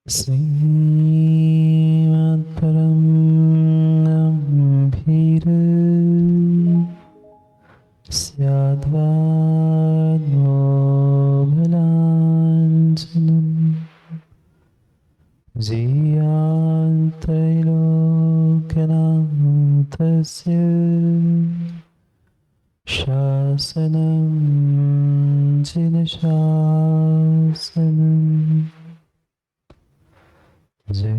श्रीमत्परं गम्भीर स्याद्वाद्वोबलाञ्छनं जीयान्त्रैलोक्यनाथस्य शासनं जिनशासनम्। जय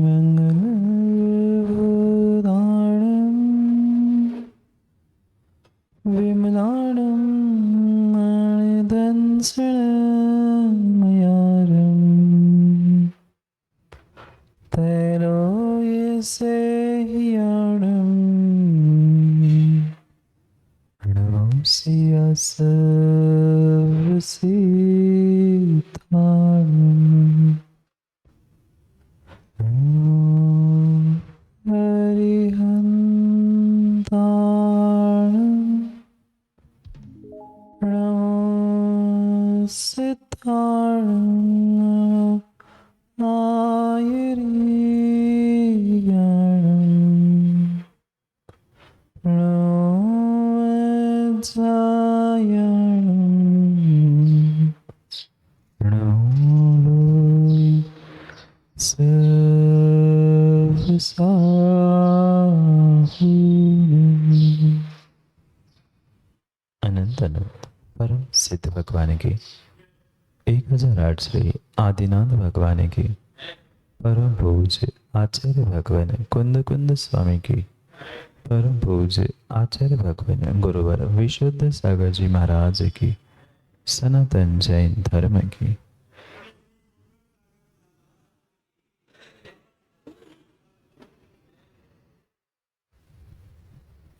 मंगलभूताणं विमलाणं मणिदंसनमयारं त्रैलोक्यसेह्याणं प्रणमामि सर्वसिद्धाणम्। हरिहन्ताणं नमस्सिद्धाणं नायरीयाणं नमज्जायाणं नमो अनंत अनंत परम सिद्ध भगवान की 1008 श्री आदिनाथ भगवान की परम पूज्य आचार्य भगवान कुंद कुंद स्वामी की परम पूज्य आचार्य भगवान गुरुवर विशुद्ध सागर जी महाराज की सनातन जैन धर्म की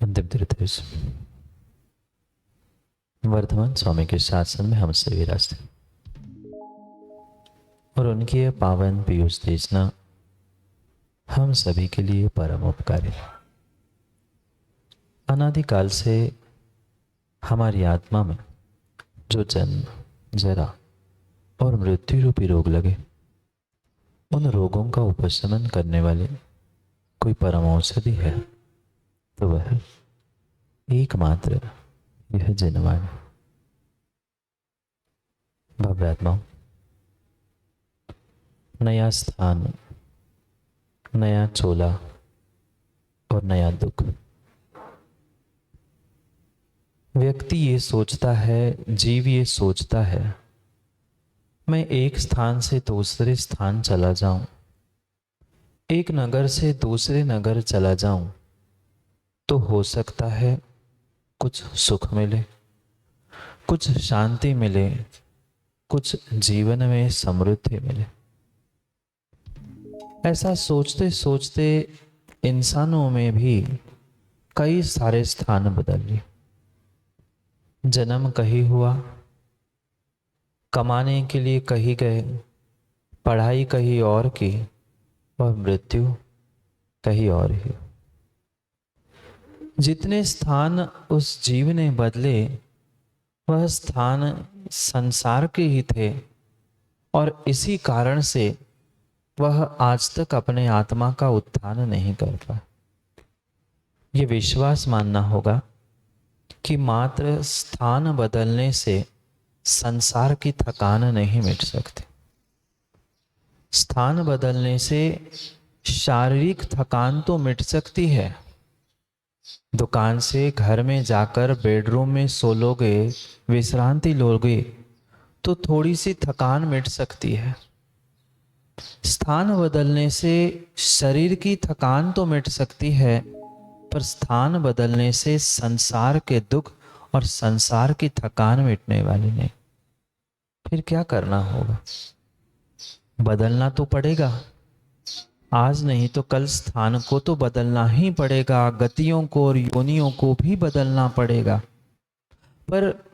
अंतिम तीर्थेश वर्धमान स्वामी के शासन में हम सभी रास्ते और उनकी यह पावन पीयूष देशना हम सभी के लिए परम उपकारी। अनादिकाल से हमारी आत्मा में जो जन्म जरा और मृत्यु रूपी रोग लगे, उन रोगों का उपशमन करने वाले कोई परम औषधि है तो वह एकमात्र यह जनवान भव्यात्मा। नया स्थान, नया चोला और नया दुख। व्यक्ति ये सोचता है, जीव ये सोचता है, मैं एक स्थान से दूसरे स्थान चला जाऊं, एक नगर से दूसरे नगर चला जाऊं तो हो सकता है कुछ सुख मिले, कुछ शांति मिले, कुछ जीवन में समृद्धि मिले। ऐसा सोचते सोचते इंसानों में भी कई सारे स्थान बदल लिए। जन्म कहीं हुआ, कमाने के लिए कहीं गए, पढ़ाई कहीं और की और मृत्यु कहीं और ही। जितने स्थान उस जीव ने बदले वह स्थान संसार के ही थे और इसी कारण से वह आज तक अपने आत्मा का उत्थान नहीं कर पाया। ये विश्वास मानना होगा कि मात्र स्थान बदलने से संसार की थकान नहीं मिट सकती। स्थान बदलने से शारीरिक थकान तो मिट सकती है। दुकान से घर में जाकर बेडरूम में सो लोगे, विश्रांति लोगे तो थोड़ी सी थकान मिट सकती है। स्थान बदलने से शरीर की थकान तो मिट सकती है, पर स्थान बदलने से संसार के दुख और संसार की थकान मिटने वाली नहीं। फिर क्या करना होगा? बदलना तो पड़ेगा। आज नहीं तो कल स्थान को तो बदलना ही पड़ेगा, गतियों को और योनियों को भी बदलना पड़ेगा। पर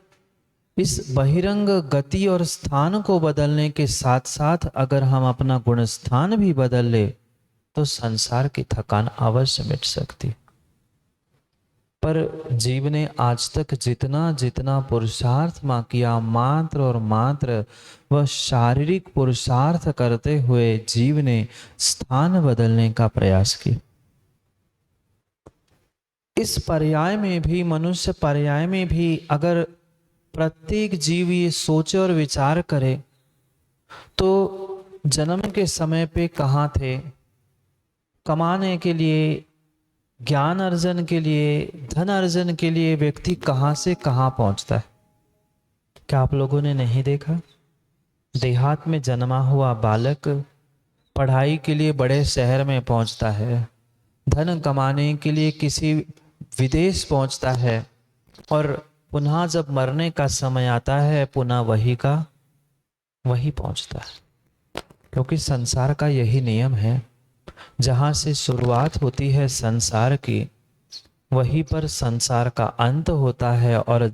इस बहिरंग गति और स्थान को बदलने के साथ साथ अगर हम अपना गुण स्थान भी बदल ले तो संसार की थकान अवश्य मिट सकती। पर जीव ने आज तक जितना जितना पुरुषार्थ किया, मात्र और मात्र वह शारीरिक पुरुषार्थ करते हुए जीव ने स्थान बदलने का प्रयास किया। इस पर्याय में भी, मनुष्य पर्याय में भी अगर प्रत्येक जीव ये सोचे और विचार करे तो जन्म के समय पे कहाँ थे, कमाने के लिए, ज्ञान अर्जन के लिए, धन अर्जन के लिए व्यक्ति कहाँ से कहाँ पहुंचता है। क्या आप लोगों ने नहीं देखा? देहात में जन्मा हुआ बालक पढ़ाई के लिए बड़े शहर में पहुंचता है, धन कमाने के लिए किसी विदेश पहुंचता है, और पुनः जब मरने का समय आता है पुनः वही का वही पहुंचता है। क्योंकि संसार का यही नियम है, जहां से शुरुआत होती है संसार की, वहीं पर संसार का अंत होता है, और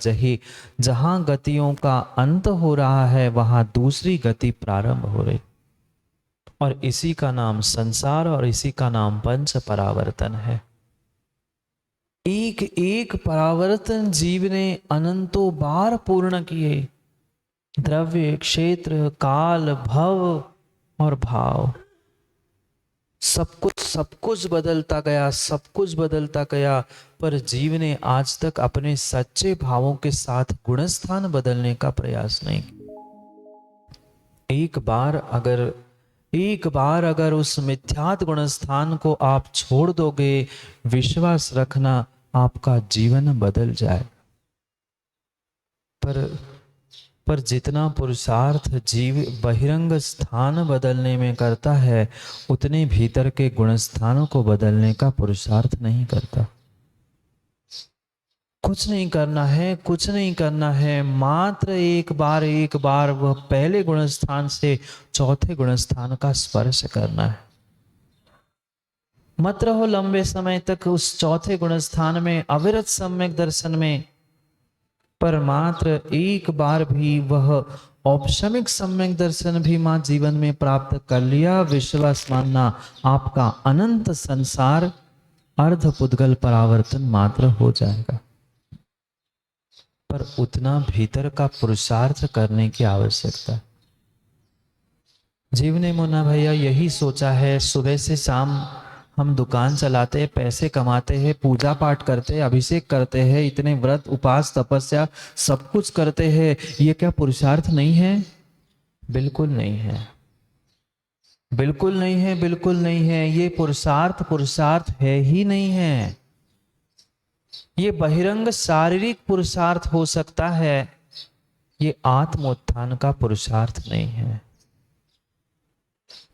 जहां गतियों का अंत हो रहा है वहां दूसरी गति प्रारंभ हो रही, और इसी का नाम संसार और इसी का नाम पंच परावर्तन है। एक एक परावर्तन जीव ने अनंतों बार पूर्ण किए। द्रव्य, क्षेत्र, काल, भव और भाव, सब कुछ बदलता गया, सब कुछ बदलता गया, पर जीव ने आज तक अपने सच्चे भावों के साथ गुणस्थान बदलने का प्रयास नहीं किया। एक बार अगर उस मिथ्यात गुणस्थान को आप छोड़ दोगे, विश्वास रखना आपका जीवन बदल जाएगा। पर जितना पुरुषार्थ जीव बहिरंग स्थान बदलने में करता है, उतने भीतर के गुणस्थानों को बदलने का पुरुषार्थ नहीं करता। कुछ नहीं करना है, कुछ नहीं करना है, मात्र एक बार वह पहले गुणस्थान से चौथे गुणस्थान का स्पर्श करना है। मत रहो लंबे समय तक उस चौथे गुणस्थान में, अविरत सम्यक दर्शन में, पर मात्र एक बार भी वह औपशमिक सम्यक दर्शन भी मां जीवन में प्राप्त कर लिया, विश्वास मानना आपका अनंत संसार अर्ध पुद्गल परावर्तन मात्र हो जाएगा। पर उतना भीतर का पुरुषार्थ करने की आवश्यकता। जीव ने मुन्ना भैया यही सोचा है, सुबह से शाम हम दुकान चलाते हैं, पैसे कमाते हैं, पूजा पाठ करते हैं, अभिषेक करते हैं, इतने व्रत उपास तपस्या सब कुछ करते हैं, ये क्या पुरुषार्थ नहीं है? बिल्कुल नहीं है, बिल्कुल नहीं है, बिल्कुल नहीं है। ये पुरुषार्थ है ही नहीं है। ये बहिरंग शारीरिक पुरुषार्थ हो सकता है, ये आत्मोत्थान का पुरुषार्थ नहीं है।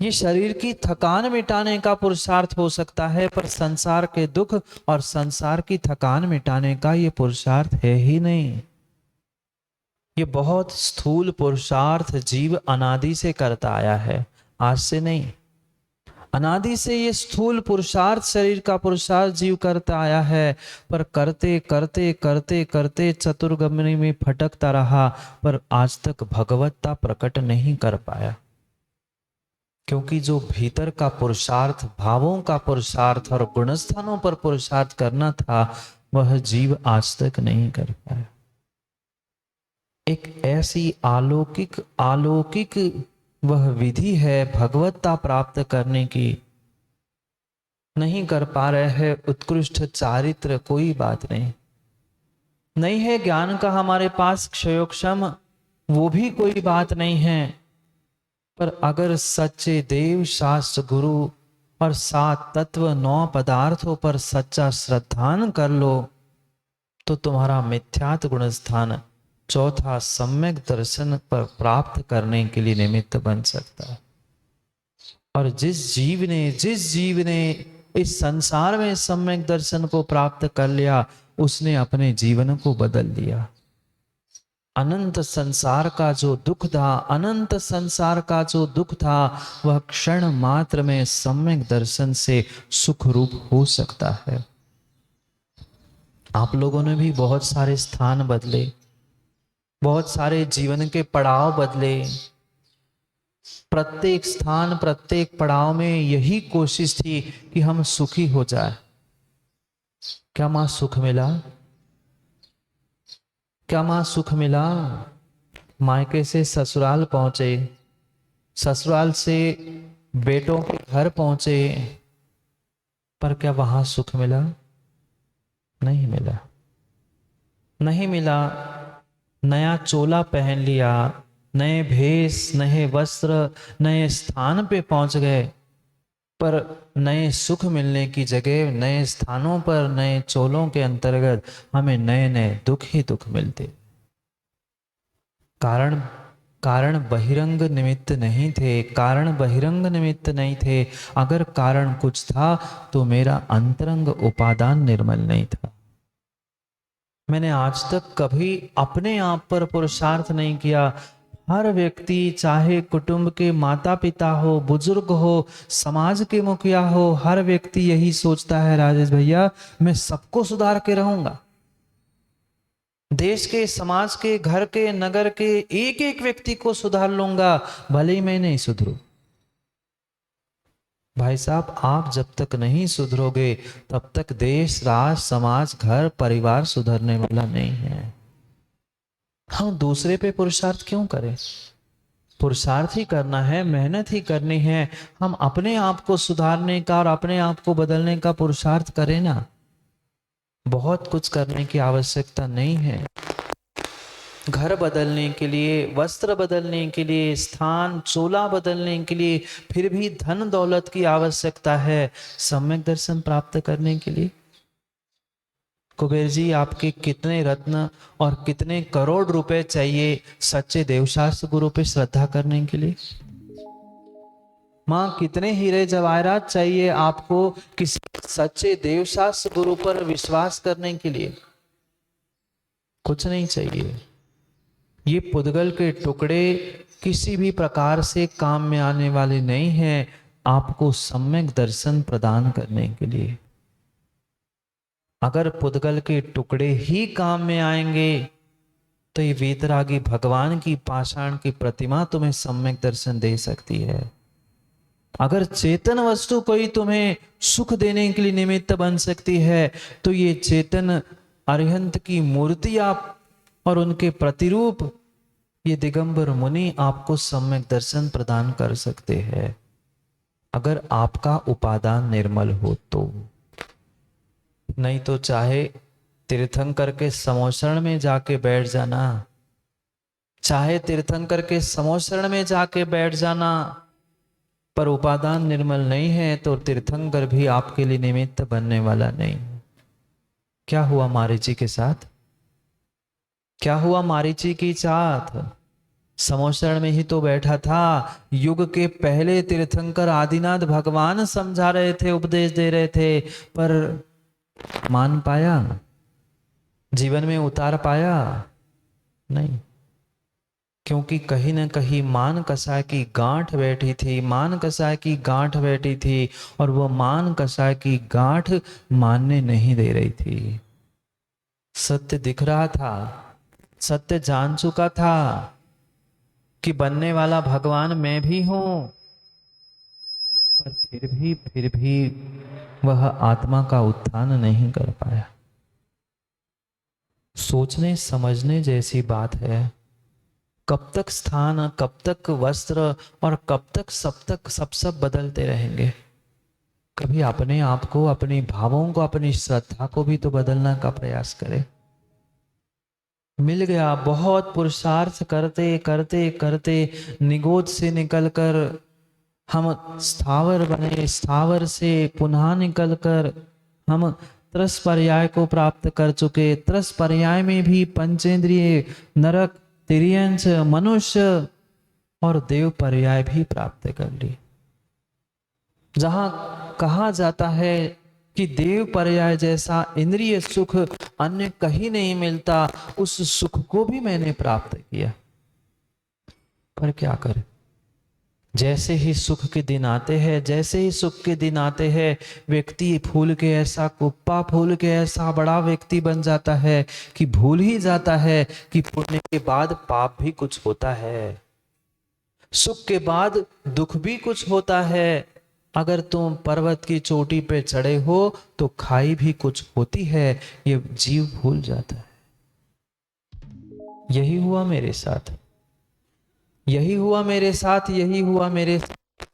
ये शरीर की थकान मिटाने का पुरुषार्थ हो सकता है, पर संसार के दुख और संसार की थकान मिटाने का ये पुरुषार्थ है ही नहीं। ये बहुत स्थूल पुरुषार्थ जीव अनादि से करता आया है, आज से नहीं। अनादि से ये स्थूल पुरुषार्थ, शरीर का पुरुषार्थ जीव करता आया है, पर करते करते करते करते चतुर्गमनी में भटकता रहा, पर आज तक भगवत्ता प्रकट नहीं कर पाया। क्योंकि जो भीतर का पुरुषार्थ, भावों का पुरुषार्थ और गुणस्थानों पर पुरुषार्थ करना था, वह जीव आज तक नहीं कर पाया। एक ऐसी अलौकिक वह विधि है भगवत्ता प्राप्त करने की, नहीं कर पा रहे हैं। उत्कृष्ट चारित्र, कोई बात नहीं है ज्ञान का हमारे पास क्षयोक्षम, वो भी कोई बात नहीं है। पर अगर सच्चे देव, शास्त्र, गुरु और 7 तत्व 9 पदार्थों पर सच्चा श्रद्धान कर लो, तो तुम्हारा मिथ्यात गुणस्थान चौथा सम्यक दर्शन पर प्राप्त करने के लिए निमित्त बन सकता है। और जिस जीव ने इस संसार में सम्यक दर्शन को प्राप्त कर लिया, उसने अपने जीवन को बदल दिया। अनंत संसार का जो दुख था, वह क्षण मात्र में सम्यक दर्शन से सुख रूप हो सकता है। आप लोगों ने भी बहुत सारे स्थान बदले, बहुत सारे जीवन के पड़ाव बदले। प्रत्येक स्थान, प्रत्येक पड़ाव में यही कोशिश थी कि हम सुखी हो जाए। क्या मां सुख मिला? क्या मां सुख मिला? मायके से ससुराल पहुंचे, ससुराल से बेटों के घर पहुंचे, पर क्या वहां सुख मिला? नहीं मिला। नहीं मिला। नया चोला पहन लिया, नए भेष, नए वस्त्र, नए स्थान पे पहुंच गए, पर नए सुख मिलने की जगह नए स्थानों पर, नए चोलों के अंतर्गत हमें नए नए दुख ही दुख मिलते। कारण कारण बहिरंग निमित्त नहीं थे, कारण बहिरंग निमित्त नहीं थे। अगर कारण कुछ था तो मेरा अंतरंग उपादान निर्मल नहीं था। मैंने आज तक कभी अपने आप पर पुरुषार्थ नहीं किया। हर व्यक्ति, चाहे कुटुंब के माता पिता हो, बुजुर्ग हो, समाज के मुखिया हो, हर व्यक्ति यही सोचता है, राजेश भैया मैं सबको सुधार के रहूंगा, देश के, समाज के, घर के, नगर के एक एक व्यक्ति को सुधार लूंगा, भले ही मैं नहीं सुधरू। भाई साहब, आप जब तक नहीं सुधरोगे तब तक देश, राष्ट्र, समाज, घर, परिवार सुधरने वाला नहीं है। हम दूसरे पे पुरुषार्थ क्यों करें? पुरुषार्थ ही करना है, मेहनत ही करनी है। हम अपने आप को सुधारने का और अपने आप को बदलने का पुरुषार्थ करें ना। बहुत कुछ करने की आवश्यकता नहीं है। घर बदलने के लिए, वस्त्र बदलने के लिए, स्थान चोला बदलने के लिए, फिर भी धन दौलत की आवश्यकता है सम्यक दर्शन प्राप्त करने के लिए। कुबेर जी, आपके कितने रत्न और कितने करोड़ रुपए चाहिए सच्चे देवशास्त्र गुरु पे श्रद्धा करने के लिए? मां, कितने हीरे जवाहरात चाहिए आपको किसी सच्चे देवशास्त्र गुरु पर विश्वास करने के लिए? कुछ नहीं चाहिए। ये पुद्गल के टुकड़े किसी भी प्रकार से काम में आने वाले नहीं हैं आपको सम्यक दर्शन प्रदान करने के लिए। अगर पुद्गल के टुकड़े ही काम में आएंगे तो ये वीतरागी भगवान की पाषाण की प्रतिमा तुम्हें सम्यक दर्शन दे सकती है। अगर चेतन वस्तु कोई तुम्हें सुख देने के लिए निमित्त बन सकती है तो ये चेतन अरिहंत की मूर्तियां और उनके प्रतिरूप, ये दिगंबर मुनि आपको सम्यक दर्शन प्रदान कर सकते हैं, अगर आपका उपादान निर्मल हो तो। नहीं तो चाहे तीर्थंकर के समोशरण में जाके बैठ जाना, चाहे तीर्थंकर के समोशरण में जाके बैठ जाना, पर उपादान निर्मल नहीं है तो तीर्थंकर भी आपके लिए निमित्त बनने वाला नहीं। क्या हुआ मारीची के साथ? क्या हुआ मारीची की साथ? समोशरण में ही तो बैठा था। युग के पहले तीर्थंकर आदिनाथ भगवान समझा रहे थे, उपदेश दे रहे थे, पर मान पाया? जीवन में उतार पाया? नहीं। क्योंकि कहीं ना कहीं मान कसाय की गांठ बैठी थी, मान कसाय की गांठ बैठी थी, और वो मान कसाय की गांठ मानने नहीं दे रही थी। सत्य दिख रहा था, सत्य जान चुका था कि बनने वाला भगवान मैं भी हूं, पर फिर भी वह आत्मा का उत्थान नहीं कर पाया। सोचने समझने जैसी बात है। कब तक स्थान, कब तक वस्त्र और कब तक सब बदलते रहेंगे? कभी अपने आप को, अपनी भावों को, अपनी श्रद्धा को भी तो बदलना का प्रयास करें। मिल गया, बहुत पुरुषार्थ करते करते करते निगोद से निकलकर हम स्थावर बने, स्थावर से पुनः निकलकर हम त्रस पर्याय को प्राप्त कर चुके। त्रस पर्याय में भी पंचेंद्रिय, नरक, तिर्यंश, मनुष्य और देव पर्याय भी प्राप्त कर ली। जहां कहा जाता है कि देव पर्याय जैसा इंद्रिय सुख अन्य कहीं नहीं मिलता, उस सुख को भी मैंने प्राप्त किया। पर क्या करें, जैसे ही सुख के दिन आते हैं, जैसे ही सुख के दिन आते हैं, व्यक्ति फूल के ऐसा कुप्पा, फूल के ऐसा बड़ा व्यक्ति बन जाता है कि भूल ही जाता है कि पुण्य के बाद पाप भी कुछ होता है, सुख के बाद दुख भी कुछ होता है। अगर तुम पर्वत की चोटी पे चढ़े हो तो खाई भी कुछ होती है, ये जीव भूल जाता है। यही हुआ मेरे साथ, यही हुआ मेरे साथ, यही हुआ मेरे साथ।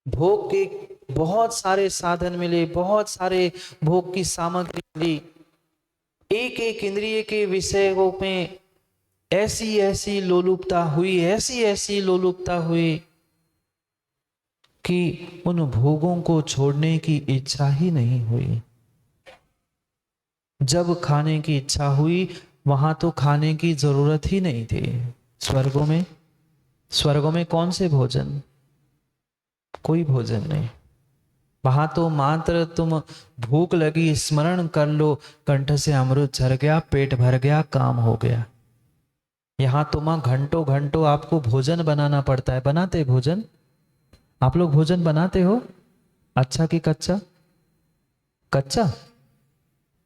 भोग के बहुत सारे साधन मिले, बहुत सारे भोग की सामग्री मिली, एक एक इंद्रिय के विषयों में ऐसी ऐसी लोलुपता हुई, ऐसी ऐसी लोलुपता हुई कि उन भोगों को छोड़ने की इच्छा ही नहीं हुई। जब खाने की इच्छा हुई वहां तो खाने की जरूरत ही नहीं थी। स्वर्गों में, स्वर्गों में कौन से भोजन, कोई भोजन नहीं। वहां तो मात्र तुम भूख लगी स्मरण कर लो, कंठ से अमृत झर गया, पेट भर गया, काम हो गया। यहां तो मां घंटों घंटों आपको भोजन बनाना पड़ता है। बनाते भोजन, आप लोग भोजन बनाते हो? अच्छा कि कच्चा? कच्चा।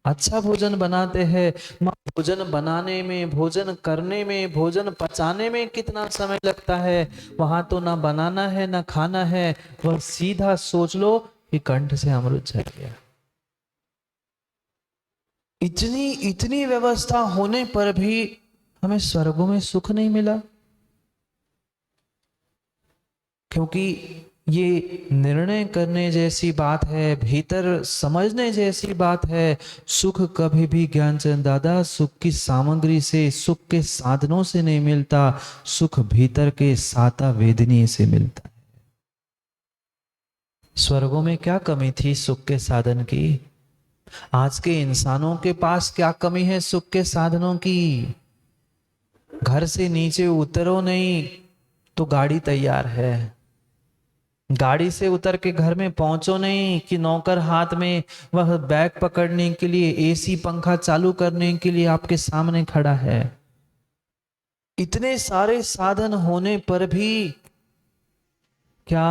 अच्छा भोजन बनाते हैं। मां भोजन बनाने में, भोजन करने में, भोजन पचाने में कितना समय लगता है। वहां तो ना बनाना है ना खाना है, वह सीधा सोच लो कि कंठ से अमृत झर गया। इतनी इतनी व्यवस्था होने पर भी हमें स्वर्गों में सुख नहीं मिला, क्योंकि ये निर्णय करने जैसी बात है, भीतर समझने जैसी बात है। सुख कभी भी ज्ञानचंद दादा सुख की सामग्री से, सुख के साधनों से नहीं मिलता, सुख भीतर के साता वेदनी से मिलता है। स्वर्गों में क्या कमी थी सुख के साधन की? आज के इंसानों के पास क्या कमी है सुख के साधनों की? घर से नीचे उतरो नहीं तो गाड़ी तैयार है, गाड़ी से उतर के घर में पहुंचो नहीं कि नौकर हाथ में वह बैग पकड़ने के लिए, एसी पंखा चालू करने के लिए आपके सामने खड़ा है। इतने सारे साधन होने पर भी क्या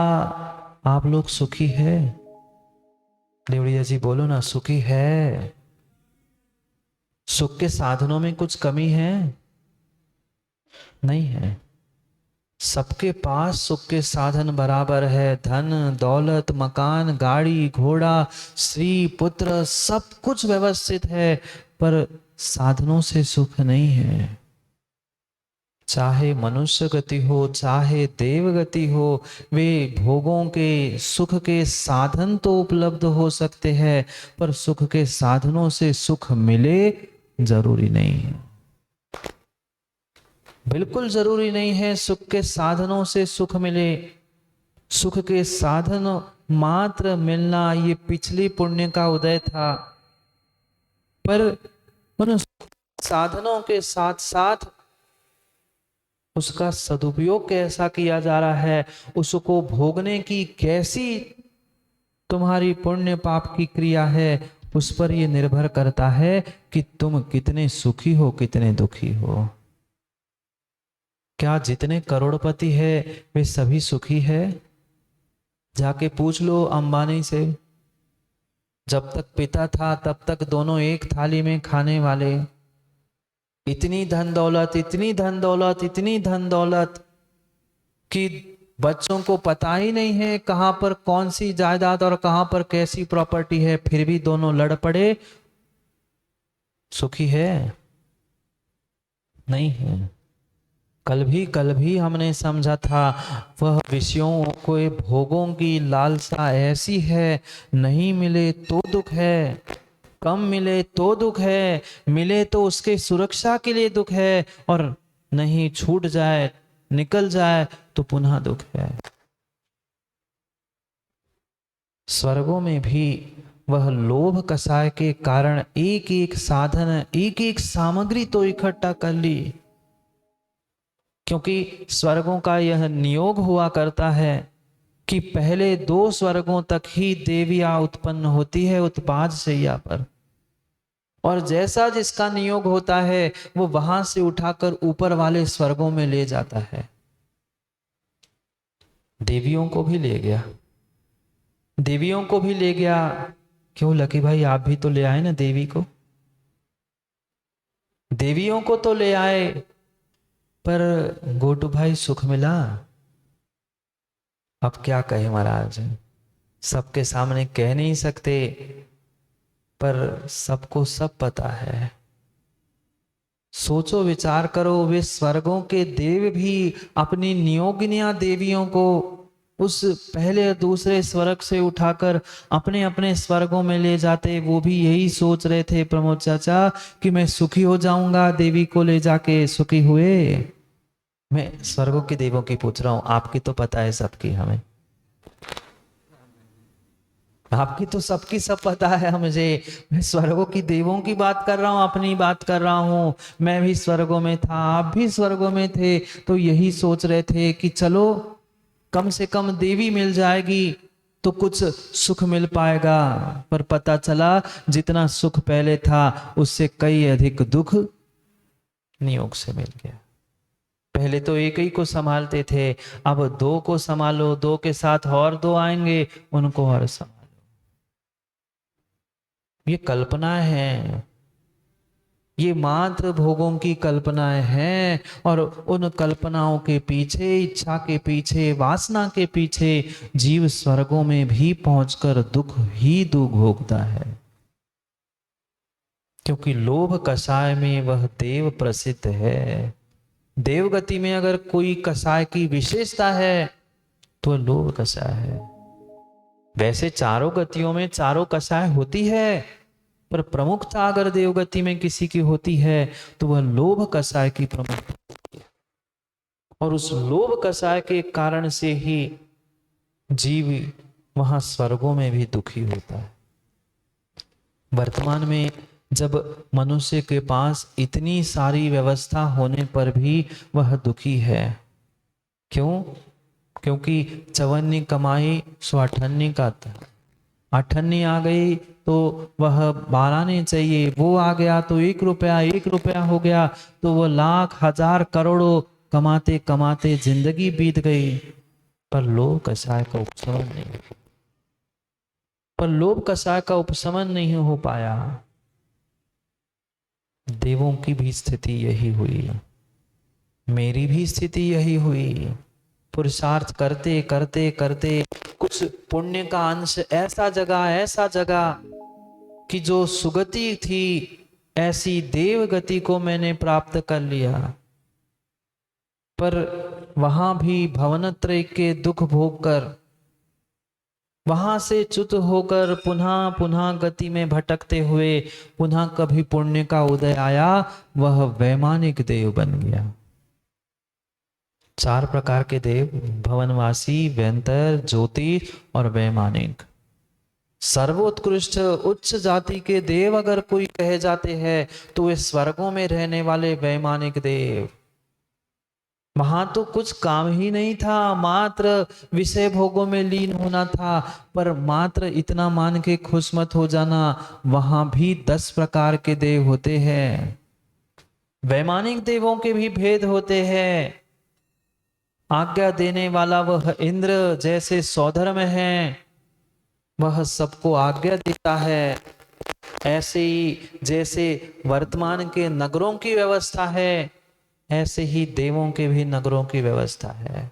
आप लोग सुखी है? देवड़िया जी बोलो ना, सुखी है? सुख के साधनों में कुछ कमी है? नहीं है। सबके पास सुख के साधन बराबर है। धन दौलत, मकान, गाड़ी घोड़ा, स्त्री पुत्र, सब कुछ व्यवस्थित है, पर साधनों से सुख नहीं है। चाहे मनुष्य गति हो, चाहे देव गति हो, वे भोगों के, सुख के साधन तो उपलब्ध हो सकते हैं, पर सुख के साधनों से सुख मिले जरूरी नहीं है। बिल्कुल जरूरी नहीं है सुख के साधनों से सुख मिले। सुख के साधन मात्र मिलना ये पिछली पुण्य का उदय था, पर उन साधनों के साथ साथ उसका सदुपयोग कैसा किया जा रहा है, उसको भोगने की कैसी तुम्हारी पुण्य पाप की क्रिया है, उस पर यह निर्भर करता है कि तुम कितने सुखी हो, कितने दुखी हो। क्या जितने करोड़पति है वे सभी सुखी है? जाके पूछ लो अंबानी से। जब तक पिता था तब तक दोनों एक थाली में खाने वाले। इतनी धन दौलत, इतनी धन दौलत, इतनी धन दौलत कि बच्चों को पता ही नहीं है कहां पर कौन सी जायदाद और कहां पर कैसी प्रॉपर्टी है, फिर भी दोनों लड़ पड़े। सुखी है? नहीं है। कल भी हमने समझा था वह विषयों को, भोगों की लालसा ऐसी है, नहीं मिले तो दुख है, कम मिले तो दुख है, मिले तो उसके सुरक्षा के लिए दुख है, और नहीं छूट जाए, निकल जाए तो पुनः दुख है। स्वर्गों में भी वह लोभ कसाय के कारण एक एक साधन, एक एक सामग्री तो इकट्ठा कर ली, क्योंकि स्वर्गों का यह नियोग हुआ करता है कि पहले 2 स्वर्गों तक ही देवियां उत्पन्न होती है उत्पाद शैया पर, और जैसा जिसका नियोग होता है वो वहां से उठाकर ऊपर वाले स्वर्गों में ले जाता है। देवियों को भी ले गया, देवियों को भी ले गया। क्यों लकी भाई, आप भी तो ले आए ना देवी को? देवियों को तो ले आए, पर गोटू भाई सुख मिला? अब क्या कहे महाराज। सबके सामने कह नहीं सकते, पर सबको सब पता है। सोचो, विचार करो, वे स्वर्गों के देव भी अपनी नियोगिनिया देवियों को उस पहले दूसरे स्वर्ग से उठाकर अपने अपने स्वर्गों में ले जाते। वो भी यही सोच रहे थे प्रमोद चाचा कि मैं सुखी हो जाऊंगा, देवी को ले जाके सुखी हुए। मैं स्वर्गों के देवों की पूछ रहा हूं, आपकी तो पता है सबकी, हमें आपकी तो सबकी सब पता है मुझे। मैं स्वर्गों की देवों की बात कर रहा हूं, अपनी बात कर रहा हूं। मैं भी स्वर्गों में था, आप भी स्वर्गों में थे, तो यही सोच रहे थे कि चलो कम से कम देवी मिल जाएगी तो कुछ सुख मिल पाएगा। पर पता चला जितना सुख पहले था उससे कई अधिक दुख नियोग से मिल गया। पहले तो एक ही को संभालते थे, अब दो को संभालो, दो के साथ और दो आएंगे, उनको और संभालो। ये कल्पना है, ये मात्र भोगों की कल्पनाएं हैं। और उन कल्पनाओं के पीछे, इच्छा के पीछे, वासना के पीछे जीव स्वर्गों में भी पहुंचकर दुख ही दुख भोगता है। क्योंकि लोभ कषाय में वह देव प्रसिद्ध है। देवगति में अगर कोई कषाय की विशेषता है तो लोभ कषाय है। वैसे चारों गतियों में चारों कषाय होती है, पर प्रमुखता अगर देवगति में किसी की होती है तो वह लोभ कषाय की प्रमुख। और उस लोभ कषाय के कारण से ही जीव वहां स्वर्गों में भी दुखी होता है। वर्तमान में जब मनुष्य के पास इतनी सारी व्यवस्था होने पर भी वह दुखी है, क्यों? क्योंकि चवन्नी कमाई सो अठन्नी का था। अठन्नी आ गई तो वह 12 नहीं चाहिए, वो आ गया तो 1 रुपया हो गया, तो वो लाख हजार करोड़ों कमाते कमाते जिंदगी बीत गई। पर लोभ कषाय का उपशमन नहीं, पर लोभ कषाय का उपशमन नहीं हो पाया। देवों की भी स्थिति यही हुई, मेरी भी स्थिति यही हुई। पुरुषार्थ करते करते करते कुछ पुण्य का अंश ऐसा जगह कि जो सुगति थी, ऐसी देव गति को मैंने प्राप्त कर लिया। पर वहां भी भवनत्रय के दुख भोग कर, वहां से च्युत होकर पुनः पुनः गति में भटकते हुए पुनः कभी पुण्य का उदय आया, वह वैमानिक देव बन गया। 4 प्रकार के देव, भवनवासी, व्यंतर, ज्योतिष और वैमानिक। सर्वोत्कृष्ट उच्च जाति के देव अगर कोई कहे जाते हैं तो वे स्वर्गों में रहने वाले वैमानिक देव। वहां तो कुछ काम ही नहीं था, मात्र विषय भोगों में लीन होना था। पर मात्र इतना मान के खुश मत हो जाना, वहां भी 10 प्रकार के देव होते हैं। वैमानिक देवों के भी भेद होते हैं। आज्ञा देने वाला वह इंद्र जैसे सौधर्म है, वह सबको आज्ञा देता है। ऐसे ही जैसे वर्तमान के नगरों की व्यवस्था है, ऐसे ही देवों के भी नगरों की व्यवस्था है।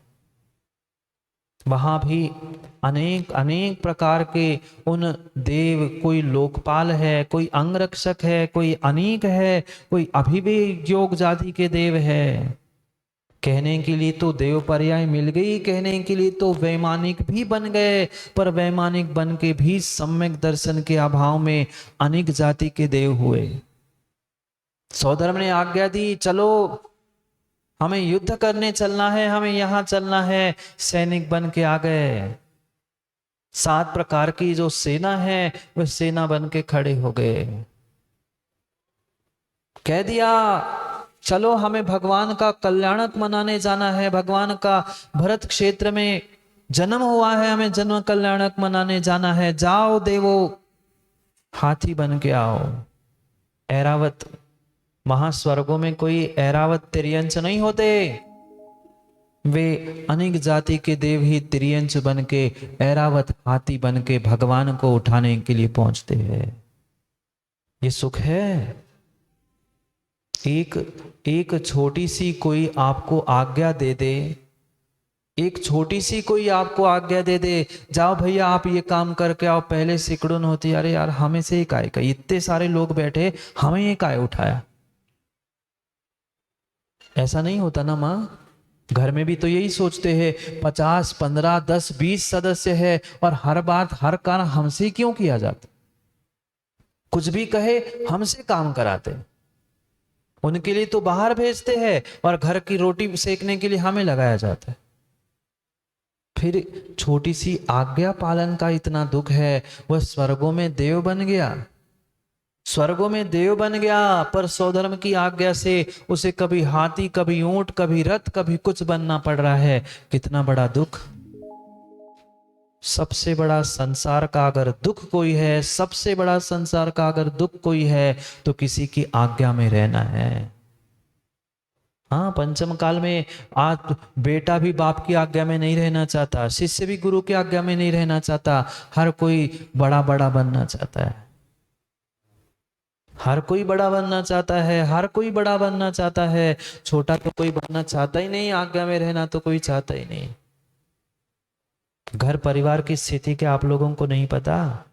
वहां भी अनेक अनेक प्रकार के उन देव, कोई लोकपाल है, कोई अंगरक्षक है, कोई अनीक है, कोई अभिवेक योग जाति के देव है। कहने के लिए तो देव पर्याय मिल गई, कहने के लिए तो वैमानिक भी बन गए, पर वैमानिक बन के भी सम्यक दर्शन के अभाव में अनेक जाति के देव हुए। सौधर्म ने आज्ञा दी, चलो हमें युद्ध करने चलना है, हमें यहां चलना है, सैनिक बन के आ गए। 7 प्रकार की जो सेना है वह सेना बन के खड़े हो गए। कह दिया चलो हमें भगवान का कल्याणक मनाने जाना है, भगवान का भरत क्षेत्र में जन्म हुआ है, हमें जन्म कल्याणक मनाने जाना है। जाओ देवो, हाथी बन के आओ। ऐरावत, महास्वर्गों में कोई ऐरावत तिर्यंच नहीं होते, वे अनेक जाति के देव ही तिर्यंच बन के, ऐरावत हाथी बन के भगवान को उठाने के लिए पहुंचते हैं। ये सुख है। एक छोटी सी कोई आपको आज्ञा दे दे, एक छोटी सी कोई आपको आज्ञा दे दे, जाओ भैया आप ये काम करके आओ, पहले सिकुड़न होती, अरे यार हमें से ही काय का, इतने सारे लोग बैठे हमें ये काय उठाया। ऐसा नहीं होता ना माँ, घर में भी तो यही सोचते हैं 50 15 10 20 सदस्य है और हर बात हर काम हमसे क्यों किया जाता, कुछ भी कहे हमसे काम कराते, उनके लिए तो बाहर भेजते हैं और घर की रोटी सेकने के लिए हमें लगाया जाता है। फिर छोटी सी आज्ञा पालन का इतना दुख है, वह स्वर्गों में देव बन गया, स्वर्गों में देव बन गया, पर स्वधर्म की आज्ञा से उसे कभी हाथी कभी ऊंट कभी रथ कभी कुछ बनना पड़ रहा है। कितना बड़ा दुख। सबसे बड़ा संसार का अगर दुख कोई है, सबसे बड़ा संसार का अगर दुख कोई है तो किसी की आज्ञा में रहना है। हाँ, पंचम काल में आज बेटा भी बाप की आज्ञा में नहीं रहना चाहता, शिष्य भी गुरु की आज्ञा में नहीं रहना चाहता, हर कोई बड़ा बड़ा बनना चाहता है, हर कोई बड़ा बनना चाहता है, हर कोई बड़ा बनना चाहता है, छोटा तो कोई बनना चाहता ही नहीं, आज्ञा में रहना तो कोई चाहता ही नहीं। घर परिवार की स्थिति क्या आप लोगों को नहीं पता?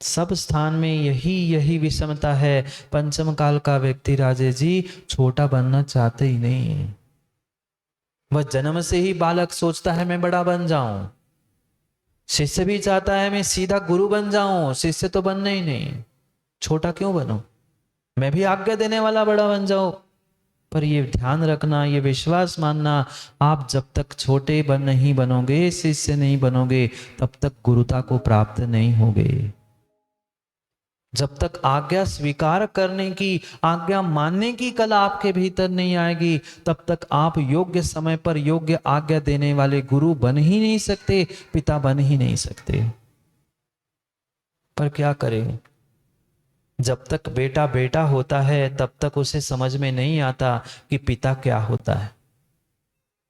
सब स्थान में यही यही विषमता है। पंचम काल का व्यक्ति राजे जी छोटा बनना चाहते ही नहीं, वह जन्म से ही बालक सोचता है मैं बड़ा बन जाऊं। शिष्य भी चाहता है मैं सीधा गुरु बन जाऊं, शिष्य तो बनना ही नहीं, छोटा क्यों बनूं, मैं भी आज्ञा देने वाला बड़ा बन जाऊं। पर ये ध्यान रखना, ये विश्वास मानना, आप जब तक छोटे नहीं बनोगे, शिष्य नहीं बनोगे, तब तक गुरुता को प्राप्त नहीं होगे। जब तक आज्ञा स्वीकार करने की, आज्ञा मानने की कला आपके भीतर नहीं आएगी, तब तक आप योग्य समय पर योग्य आज्ञा देने वाले गुरु बन ही नहीं सकते, पिता बन ही नहीं सकते। पर क्या करें, जब तक बेटा बेटा होता है तब तक उसे समझ में नहीं आता कि पिता क्या होता है।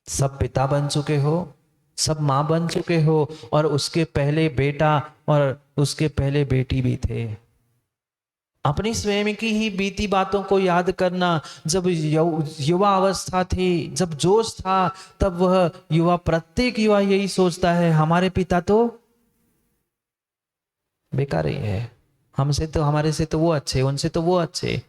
सब पिता बन चुके हो, सब मां बन चुके हो, और उसके पहले बेटा और उसके पहले बेटी भी थे। अपनी स्वयं की ही बीती बातों को याद करना। जब युवा अवस्था थी, जब जोश था, तब वह युवा, प्रत्येक युवा यही सोचता है हमारे पिता तो बेकार ही है, हमसे तो, हमारे से तो वो अच्छे, उनसे तो वो अच्छे।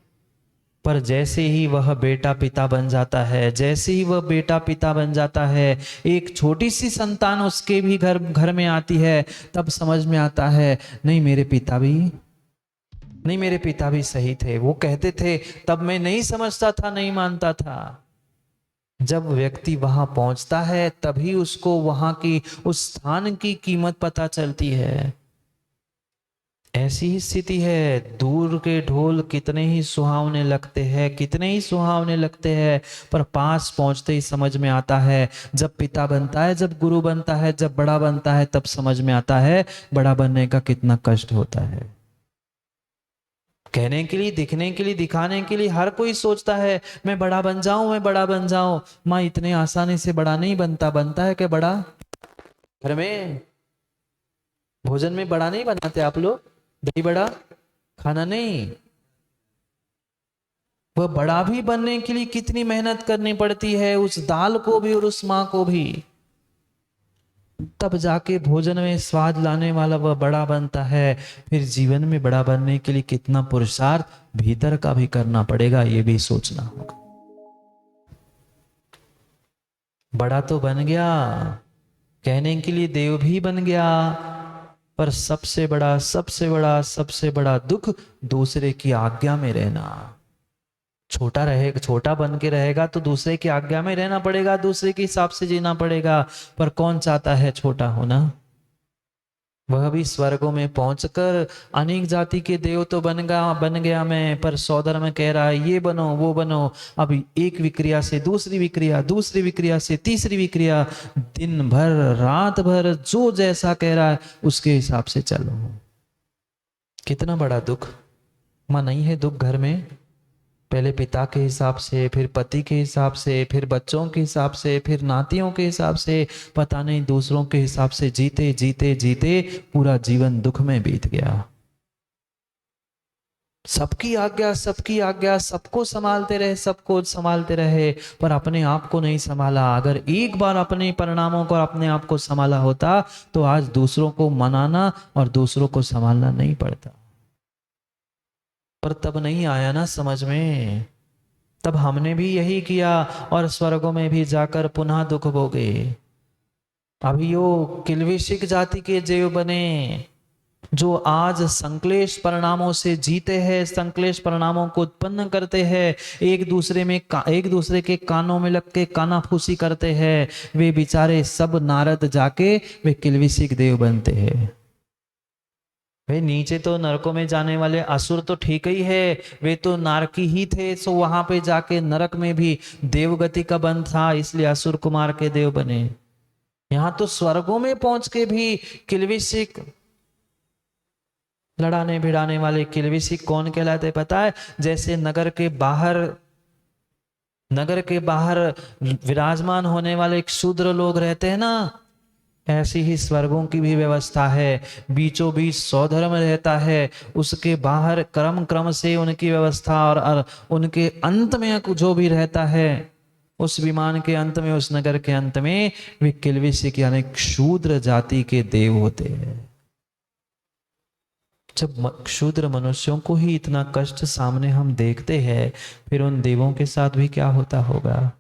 पर जैसे ही वह बेटा पिता बन जाता है, जैसे ही वह बेटा पिता बन जाता है, एक छोटी सी संतान उसके भी घर में आती है, तब समझ में आता है नहीं मेरे पिता भी, नहीं मेरे पिता भी सही थे, वो कहते थे तब मैं नहीं समझता था, नहीं मानता था। जब व्यक्ति वहां पहुंचता है तभी उसको वहां की, उस स्थान की कीमत पता चलती है। ऐसी ही स्थिति है। दूर के ढोल कितने ही सुहावने लगते हैं, कितने ही सुहावने लगते हैं, पर पास पहुंचते ही समझ में आता है, जब पिता बनता है, जब गुरु बनता है, जब बड़ा बनता है, तब समझ में आता है बड़ा बनने का कितना कष्ट होता है। कहने के लिए, दिखने के लिए, दिखाने के लिए हर कोई सोचता है मैं बड़ा बन जाऊं, मैं बड़ा बन जाऊं। माँ, इतने आसानी से बड़ा नहीं बनता। बनता है क्या बड़ा? घर में भोजन में बड़ा नहीं बनाते आप लोग, दही बड़ा खाना नहीं। वह बड़ा भी बनने के लिए कितनी मेहनत करनी पड़ती है, उस दाल को भी और उस मां को भी, तब जाके भोजन में स्वाद लाने वाला वह बड़ा बनता है। फिर जीवन में बड़ा बनने के लिए कितना पुरुषार्थ भीतर का भी करना पड़ेगा, ये भी सोचना होगा। बड़ा तो बन गया, कहने के लिए देव भी बन गया, पर सबसे बड़ा, सबसे बड़ा, सबसे बड़ा दुख दूसरे की आज्ञा में रहना। छोटा रहेगा, छोटा बन के रहेगा तो दूसरे की आज्ञा में रहना पड़ेगा, दूसरे के हिसाब से जीना पड़ेगा। पर कौन चाहता है छोटा होना? वह भी स्वर्गों में पहुंचकर अनेक जाति के देव तो बन गया मैं, पर सौधर्म में कह रहा है ये बनो वो बनो। अब एक विक्रिया से दूसरी विक्रिया, दूसरी विक्रिया से तीसरी विक्रिया, दिन भर रात भर जो जैसा कह रहा है उसके हिसाब से चलो। कितना बड़ा दुख। मां, नहीं है दुख घर में? पहले पिता के हिसाब से, फिर पति के हिसाब से, फिर बच्चों के हिसाब से, फिर नातियों के हिसाब से, पता नहीं दूसरों के हिसाब से जीते जीते जीते पूरा जीवन दुख में बीत गया। सबकी आज्ञा, सबको संभालते रहे, सबको संभालते रहे, पर अपने आप को नहीं संभाला। अगर एक बार अपने परिणामों को, अपने आप को संभाला होता तो आज दूसरों को मनाना और दूसरों को संभालना नहीं पड़ता। पर तब नहीं आया ना समझ में, तब हमने भी यही किया और स्वर्गों में भी जाकर पुनः दुख भोगे। अभी वो किल्विशिक जाति के जीव बने जो आज संक्लेश परिणामों से जीते हैं, संक्लेश परिणामों को उत्पन्न करते हैं, एक दूसरे के कानों में लग के कानाफूसी करते हैं। वे बेचारे सब नारद जाके वे किल्विशिक देव बनते हैं। वे नीचे तो नरकों में जाने वाले असुर तो ठीक ही है, वे तो नारकी ही थे, सो वहां पे जाके नरक में भी देवगति का बंध था, इसलिए असुर कुमार के देव बने। यहां तो स्वर्गों में पहुंच के भी किल्विशिक, लड़ाने भिड़ाने वाले किल्विशिक कौन कहलाते पता है? जैसे नगर के बाहर विराजमान होने वाले एक शूद्र लोग रहते हैं ना, ऐसी ही स्वर्गों की भी व्यवस्था है। बीचों बीच सौधर्म रहता है, उसके बाहर क्रम से उनकी व्यवस्था, और उनके अंत में जो भी रहता है, उस विमान के अंत में, उस नगर के अंत में वे किल्विशिक यानी शूद्र जाति के देव होते हैं। जब शूद्र मनुष्यों को ही इतना कष्ट सामने हम देखते हैं, फिर उन देवों के साथ भी क्या होता होगा?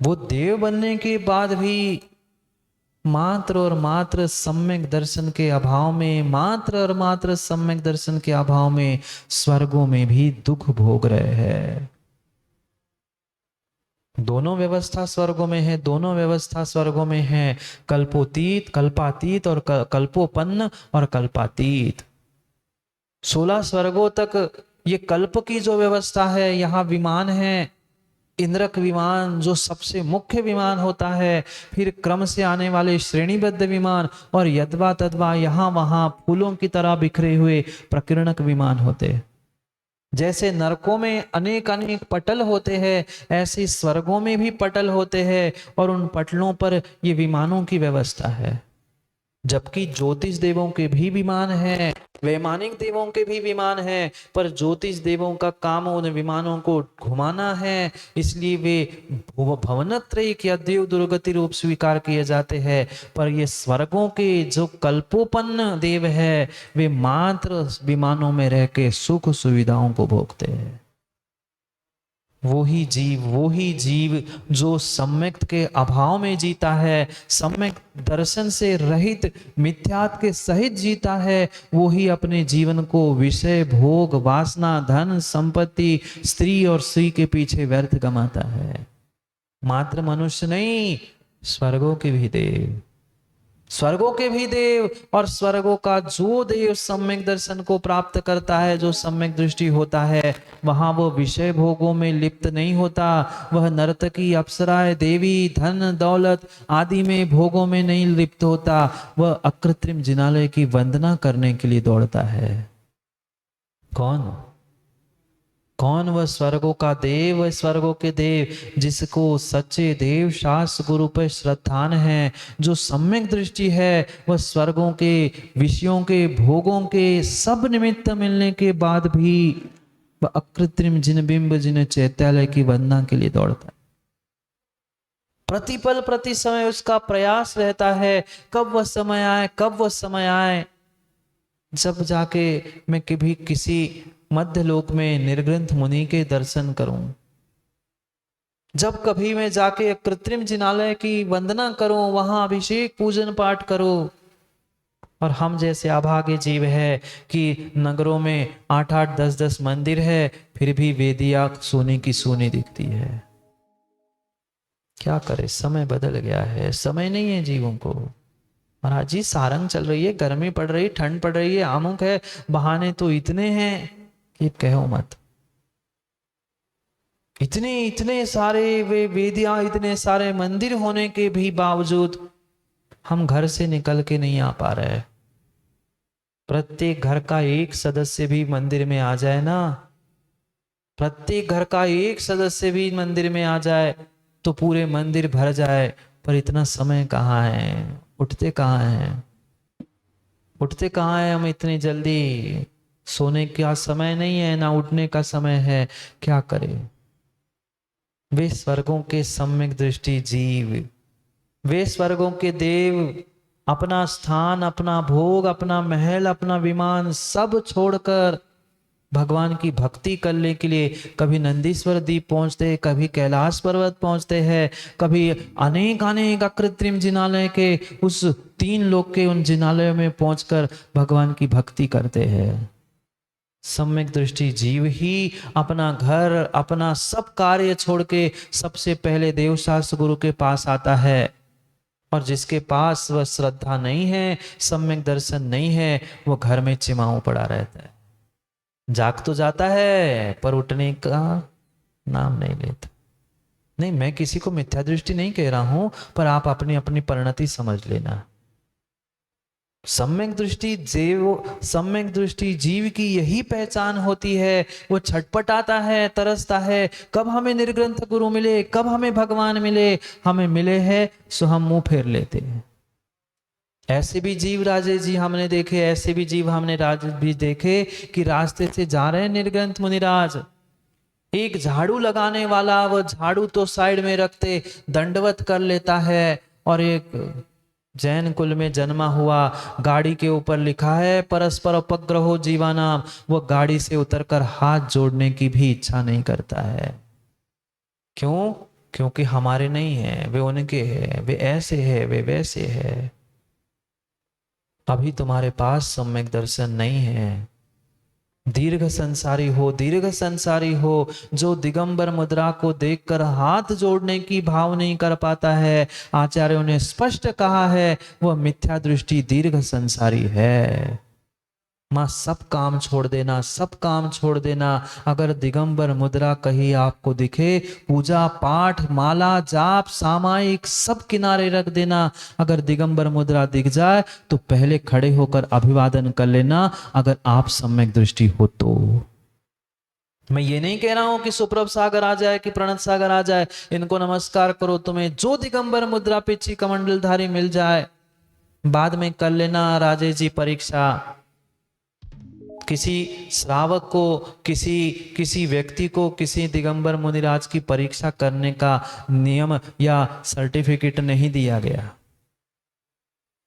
वो देव बनने के बाद भी मात्र और मात्र सम्यक दर्शन के अभाव में, मात्र और मात्र सम्यक दर्शन के अभाव में स्वर्गों में भी दुख भोग रहे हैं। दोनों व्यवस्था स्वर्गों में है, दोनों व्यवस्था स्वर्गों में है। कल्पोतीत, कल्पातीत और कल्पोपन्न और कल्पातीत, 16 स्वर्गों तक ये कल्प की जो व्यवस्था है, यहाँ विमान है इंद्रक विमान जो सबसे मुख्य विमान होता है, फिर क्रम से आने वाले श्रेणीबद्ध विमान, और यद्वा तद्वा यहाँ वहां फूलों की तरह बिखरे हुए प्रकीर्णक विमान होते। जैसे नरकों में अनेक अनेक पटल होते हैं, ऐसे स्वर्गों में भी पटल होते हैं, और उन पटलों पर ये विमानों की व्यवस्था है। जबकि ज्योतिष देवों के भी विमान है, वैमानिक देवों के भी विमान है, पर ज्योतिष देवों का काम उन विमानों को घुमाना है, इसलिए वे भवनत्रयी या देव दुर्गति रूप स्वीकार किए जाते हैं। पर ये स्वर्गों के जो कल्पोपन्न देव है, वे मात्र विमानों में रह के सुख सुविधाओं को भोगते हैं। वो ही जीव जो सम्यक के अभाव में जीता है, सम्यक दर्शन से रहित मिथ्यात्व के सहित जीता है, वो ही अपने जीवन को विषय, भोग, वासना, धन, संपत्ति, स्त्री और स्त्री के पीछे व्यर्थ गमाता है। मात्र मनुष्य नहीं, स्वर्गों के भी देव, स्वर्गों के भी देव, और स्वर्गों का जो देव सम्यक दर्शन को प्राप्त करता है, जो सम्यक दृष्टि होता है, वहां वो विषय भोगों में लिप्त नहीं होता। वह नर्तकी, अप्सराएं, देवी, धन दौलत आदि में भोगों में नहीं लिप्त होता। वह अकृत्रिम जिनालय की वंदना करने के लिए दौड़ता है। कौन वह स्वर्गों का देव, वह स्वर्गों के देव जिसको सच्चे देव शास्त्र गुरु पर श्रद्धान है, जो सम्यक दृष्टि है, वह स्वर्गों के विषयों के, भोगों के सब निमित्त मिलने के बाद भी वह अकृत्रिम जिन बिंब जिन चैत्यालय की वंदना के लिए दौड़ता है। प्रतिपल प्रति समय उसका प्रयास रहता है, कब वह समय आए, कब वह समय आए, जब जाके मैं कभी किसी मध्य लोक में निर्ग्रंथ मुनि के दर्शन करूं, जब कभी मैं जाके कृत्रिम जिनालय की वंदना करूं, वहां अभिषेक पूजन पाठ करूं। और हम जैसे अभागे जीव है कि नगरों में 8-8, 10-10 मंदिर है, फिर भी वेदिया सोने की सोनी दिखती है। क्या करे, समय बदल गया है, समय नहीं है जीवों को। महाराज जी सारंग चल रही है, गर्मी पड़ रही, ठंड पड़ रही है, अमुक है, बहाने तो इतने हैं कि कहो मत। इतने सारे वे वेदियां, इतने सारे मंदिर होने के भी बावजूद हम घर से निकल के नहीं आ पा रहे। प्रत्येक घर का एक सदस्य भी मंदिर में आ जाए ना, प्रत्येक घर का एक सदस्य भी मंदिर में आ जाए तो पूरे मंदिर भर जाए, पर इतना समय कहाँ है, उठते कहाँ हैं। उठते कहाँ है हम इतनी जल्दी? सोने का समय नहीं है ना उठने का समय है, क्या करें? वे स्वर्गों के सम्यक दृष्टि जीव, वे स्वर्गों के देव अपना स्थान, अपना भोग, अपना महल, अपना विमान सब छोड़कर भगवान की भक्ति करने के लिए कभी नंदीश्वर द्वीप पहुंचते, कभी कैलाश पर्वत पहुंचते हैं, कभी अनेक अनेक कृत्रिम जिनालय के उस 3 लोक के उन जिनालयों में पहुंचकर भगवान की भक्ति करते हैं। सम्यक दृष्टि जीव ही अपना घर, अपना सब कार्य छोड़ के सबसे पहले देवशास्त्र गुरु के पास आता है। और जिसके पास वह श्रद्धा नहीं है, सम्यक दर्शन नहीं है, वो घर में चिमाऊ पड़ा रहता है, जाग तो जाता है पर उठने का नाम नहीं लेता। नहीं, मैं किसी को मिथ्या दृष्टि नहीं कह रहा हूं, पर आप अपनी अपनी परिणति समझ लेना। सम्यक दृष्टि सम्यक दृष्टि जीव की यही पहचान होती है। वो छटपटाता है, तरसता है, कब हमें निर्ग्रंथ गुरु मिले, कब हमें भगवान मिले। हमें मिले हैं सो हम मुंह फेर लेते हैं। ऐसे भी जीव राजेश जी हमने देखे, ऐसे भी जीव हमने भी देखे कि रास्ते से जा रहे हैं निर्ग्रंथ मुनिराज, एक झाड़ू लगाने वाला वो झाड़ू तो साइड में रखते दंडवत कर लेता है, और एक जैन कुल में जन्मा हुआ, गाड़ी के ऊपर लिखा है परस्पर उपग्रहो जीवानाम, वो गाड़ी से उतरकर हाथ जोड़ने की भी इच्छा नहीं करता है। क्यों? क्योंकि हमारे नहीं है, वे उनके हैं, वे ऐसे है, वे वैसे है। अभी तुम्हारे पास सम्यक दर्शन नहीं है। दीर्घ संसारी हो, दीर्घ संसारी हो, जो दिगंबर मुद्रा को देखकर हाथ जोड़ने की भाव नहीं कर पाता है, आचार्यों ने स्पष्ट कहा है वह मिथ्या दृष्टि दीर्घ संसारी है। मां सब काम छोड़ देना, सब काम छोड़ देना। अगर दिगंबर मुद्रा कहीं आपको दिखे, पूजा पाठ माला जाप सामायिक सब किनारे रख देना। अगर दिगंबर मुद्रा दिख जाए तो पहले खड़े होकर अभिवादन कर लेना, अगर आप सम्यक दृष्टि हो तो। मैं ये नहीं कह रहा हूं कि सुप्रभ सागर आ जाए कि प्रणत सागर आ जाए, इनको नमस्कार करो, तुम्हें जो दिगंबर मुद्रा पिछी कमंडलधारी मिल जाए बाद में कर लेना राजेश जी परीक्षा। किसी श्रावक को, किसी व्यक्ति को किसी दिगंबर मुनिराज की परीक्षा करने का नियम या सर्टिफिकेट नहीं दिया गया।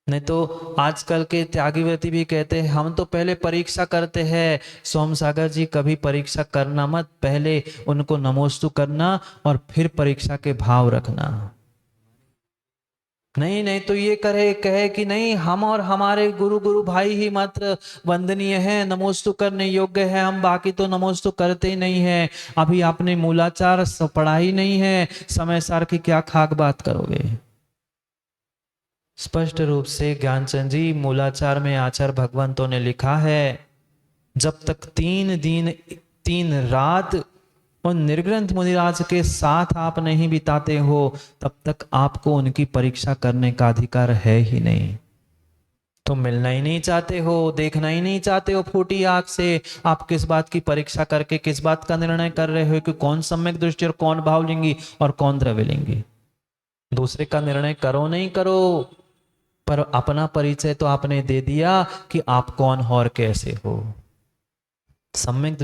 नहीं तो आजकल के त्यागीव्रती भी कहते हैं हम तो पहले परीक्षा करते हैं। सोम सागर जी कभी परीक्षा करना मत, पहले उनको नमोस्तु करना और फिर परीक्षा के भाव रखना। नहीं नहीं तो ये कहे कि नहीं हम और हमारे गुरु भाई ही मात्र वंदनीय है, नमोस्तु करने योग्य है, हम बाकी तो नमोस्तु करते ही नहीं है। अभी आपने मूलाचार पढ़ा ही नहीं है, समय सार की क्या खाक बात करोगे। स्पष्ट रूप से ज्ञानचंद जी मूलाचार में आचार्य भगवंतों ने लिखा है, जब तक 3 दिन 3 रात उन निर्ग्रंथ मुनिराज के साथ आप नहीं बिताते हो, तब तक आपको उनकी परीक्षा करने का अधिकार है ही नहीं। तो मिलना ही नहीं चाहते हो, देखना ही नहीं चाहते हो फूटी आंख से, आप किस बात की परीक्षा करके किस बात का निर्णय कर रहे हो कि कौन सम्यक दृष्टि और कौन भावलिंगी और कौन द्रव्यलिंगी। दूसरे का निर्णय करो नहीं करो, पर अपना परिचय तो आपने दे दिया कि आप कौन और कैसे हो। सम्यक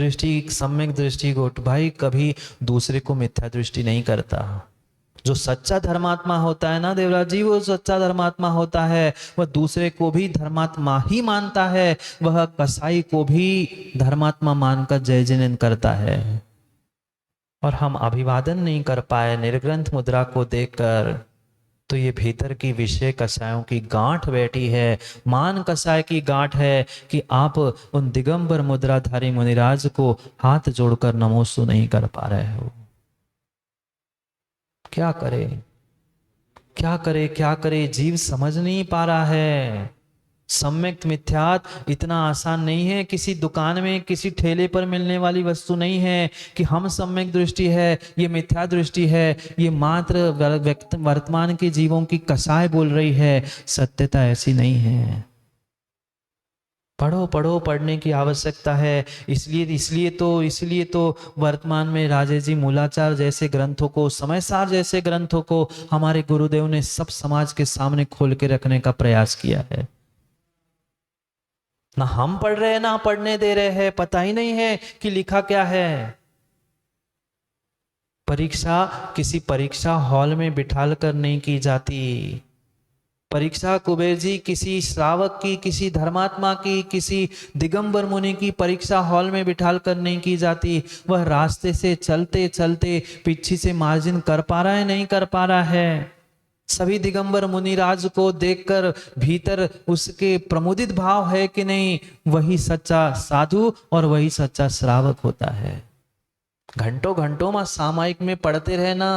दृष्टि गोट भाई कभी दूसरे को मिथ्या दृष्टि नहीं करता। जो सच्चा धर्मात्मा होता है ना देवराज जी, वो सच्चा धर्मात्मा होता है, वह दूसरे को भी धर्मात्मा ही मानता है, वह कसाई को भी धर्मात्मा मानकर जय जिनेन करता है। और हम अभिवादन नहीं कर पाए निर्ग्रंथ मुद्रा को देखकर, तो ये भीतर की विषय कसायों की गांठ बैठी है, मान कसाय की गांठ है कि आप उन दिगंबर मुद्राधारी मुनिराज को हाथ जोड़कर नमोस्तु नहीं कर पा रहे हो। क्या करे क्या करे क्या करे, जीव समझ नहीं पा रहा है। सम्यक मिथ्यात इतना आसान नहीं है, किसी दुकान में किसी ठेले पर मिलने वाली वस्तु नहीं है कि हम सम्यक दृष्टि है ये मिथ्या दृष्टि है। ये मात्र वर्तमान के जीवों की कसाय बोल रही है, सत्यता ऐसी नहीं है। पढ़ो पढ़ो, पढ़ने की आवश्यकता है। इसलिए तो वर्तमान में राजेश जी मूलाचार जैसे ग्रंथों को, समय सार जैसे ग्रंथों को हमारे गुरुदेव ने सब समाज के सामने खोल के रखने का प्रयास किया है। ना हम पढ़ रहे हैं ना पढ़ने दे रहे हैं, पता ही नहीं है कि लिखा क्या है। परीक्षा किसी परीक्षा हॉल में बिठाल कर नहीं की जाती। परीक्षा कुबेर जी किसी श्रावक की, किसी धर्मात्मा की, किसी दिगंबर मुनि की परीक्षा हॉल में बिठाल कर नहीं की जाती। वह रास्ते से चलते चलते पीछे से मार्जिन कर पा रहा है नहीं कर पा रहा है, सभी दिगंबर मुनिराज को देखकर भीतर उसके प्रमुदित भाव है कि नहीं, वही सच्चा साधु और वही सच्चा श्रावक होता है। घंटों घंटों मां सामायिक में पढ़ते रहे ना,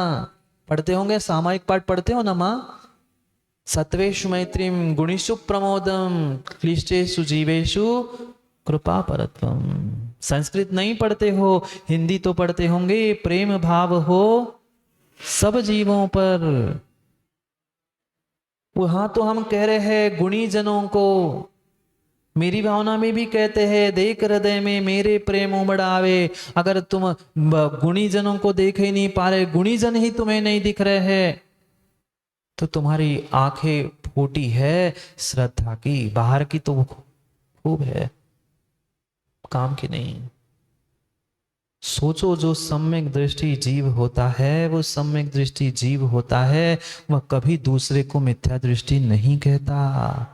पढ़ते होंगे, सामायिक पाठ पढ़ते हो ना मां। सत्वेषु मैत्रीम गुणीषु प्रमोदम क्लिष्टेषु जीवेषु कृपा परत्वम। संस्कृत नहीं पढ़ते हो, हिंदी तो पढ़ते होंगे। प्रेम भाव हो सब जीवों पर। वहां तो हम कह रहे हैं गुणी जनों को, मेरी भावना में भी कहते हैं देख हृदय में मेरे प्रेम उमड़ावे। अगर तुम गुणी जनों को देख ही नहीं पा रहे, गुणी जन ही तुम्हें नहीं दिख रहे हैं, तो तुम्हारी आंखें फूटी है श्रद्धा की, बाहर की तो खूब है, काम की नहीं। सोचो, जो सम्यक दृष्टि जीव होता है, वो सम्यक दृष्टि जीव होता है, वह कभी दूसरे को मिथ्या दृष्टि नहीं कहता।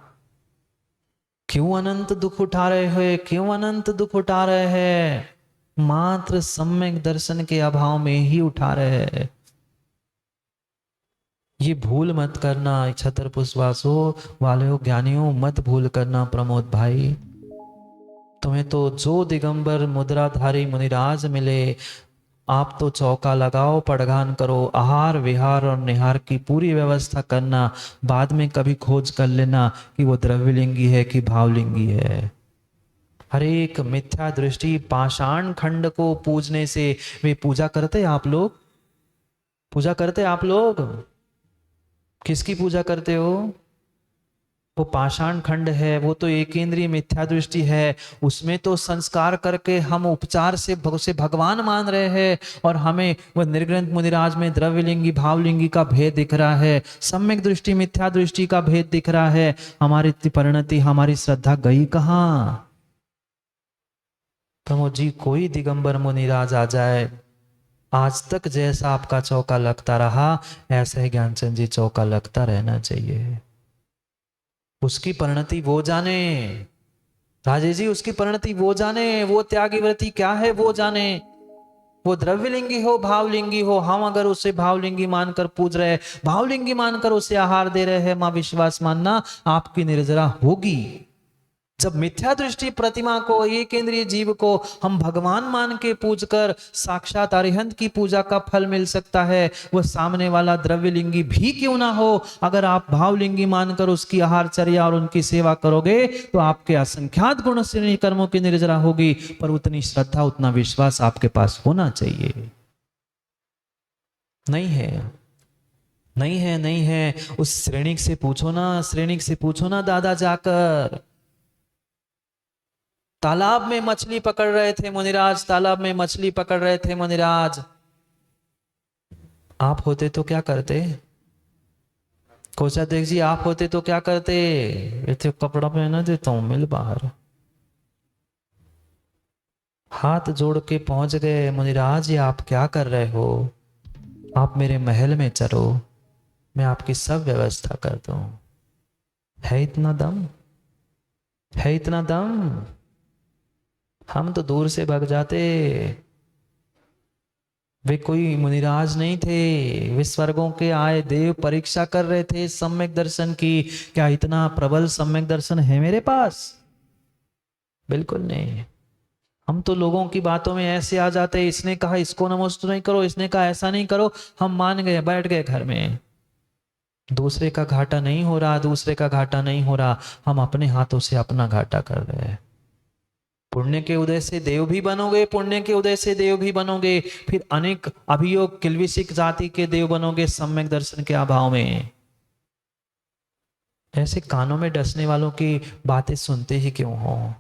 क्यों अनंत दुख उठा रहे हो, क्यों अनंत दुख उठा रहे हैं? मात्र सम्यक दर्शन के अभाव में ही उठा रहे हैं। ये भूल मत करना छतर पुष्पासो वाले हो, ज्ञानियों मत भूल करना। प्रमोद भाई, तुम्हें तो जो दिगंबर मुद्राधारी मुनिराज मिले, आप तो चौका लगाओ, पड़गान करो, आहार विहार और निहार की पूरी व्यवस्था करना। बाद में कभी खोज कर लेना कि वो द्रव्यलिंगी है कि भावलिंगी है। हर एक मिथ्या दृष्टि पाषाण खंड को पूजने से, वे पूजा करते आप लोग, पूजा करते आप लोग, किसकी पूजा करते हो? वो पाषाण खंड है, वो तो एक इंद्रिय मिथ्या दृष्टि है। उसमें तो संस्कार करके हम उपचार से उसे भगवान मान रहे हैं, और हमें वह निर्ग्रंथ मुनिराज में द्रव्यलिंगी भावलिंगी का भेद दिख रहा है, सम्यक दृष्टि मिथ्या दृष्टि का भेद दिख रहा है। हमारी परिणति, हमारी श्रद्धा गई कहां? प्रमोद जी, कोई दिगंबर मुनिराज आ जाए, आज तक जैसा आपका चौका लगता रहा, ऐसा ही ज्ञानचंद जी चौका लगता रहना चाहिए। उसकी परिणति वो जाने, राजेश जी, उसकी परिणति वो जाने, वो त्यागी व्रति क्या है वो जाने। वो द्रव्यलिंगी हो भावलिंगी हो, हम अगर उसे भावलिंगी मानकर पूज रहे, भावलिंगी मानकर उसे आहार दे रहे हैं, मां विश्वास मानना आपकी निर्जरा होगी। जब मिथ्या दृष्टि प्रतिमा को, एक इंद्रिय जीव को हम भगवान मान के पूज कर साक्षात अरिहंत की पूजा का फल मिल सकता है, वह सामने वाला द्रव्यलिंगी भी क्यों ना हो, अगर आप भावलिंगी मानकर उसकी आहारचर्या और उनकी सेवा करोगे तो आपके असंख्यात गुण श्रेणी कर्मों की निर्जरा होगी। पर उतनी श्रद्धा, उतना विश्वास आपके पास होना चाहिए। नहीं है, नहीं है, नहीं है। उस श्रेणिक से पूछो ना, श्रेणिक से पूछो ना दादा जाकर। तालाब में मछली पकड़ रहे थे मुनिराज, तालाब में मछली पकड़ रहे थे मुनिराज। आप होते तो क्या करते? कोषाध्यक्ष जी, आप होते तो क्या करते? इतने कपड़ा पहना देता हूं, मिल बाहर। हाथ जोड़ के पहुंच गए, मुनिराज ये आप क्या कर रहे हो? आप मेरे महल में चलो, मैं आपकी सब व्यवस्था करता हूं। है इतना दम? है इतना दम? हम तो दूर से भाग जाते। वे कोई मुनिराज नहीं थे, वे स्वर्गों के आए देव, परीक्षा कर रहे थे सम्यक दर्शन की। क्या इतना प्रबल सम्यक दर्शन है मेरे पास? बिल्कुल नहीं। हम तो लोगों की बातों में ऐसे आ जाते, इसने कहा इसको नमस्ते नहीं करो, इसने कहा ऐसा नहीं करो, हम मान गए, बैठ गए घर में। दूसरे का घाटा नहीं हो रहा, दूसरे का घाटा नहीं हो रहा, हम अपने हाथों से अपना घाटा कर रहे हैं। पुण्य के उदय से देव भी बनोगे, पुण्य के उदय से देव भी बनोगे, फिर अनेक अभियोग किल्विशिक जाति के देव बनोगे सम्यक दर्शन के अभाव में। ऐसे कानों में डसने वालों की बातें सुनते ही क्यों हो?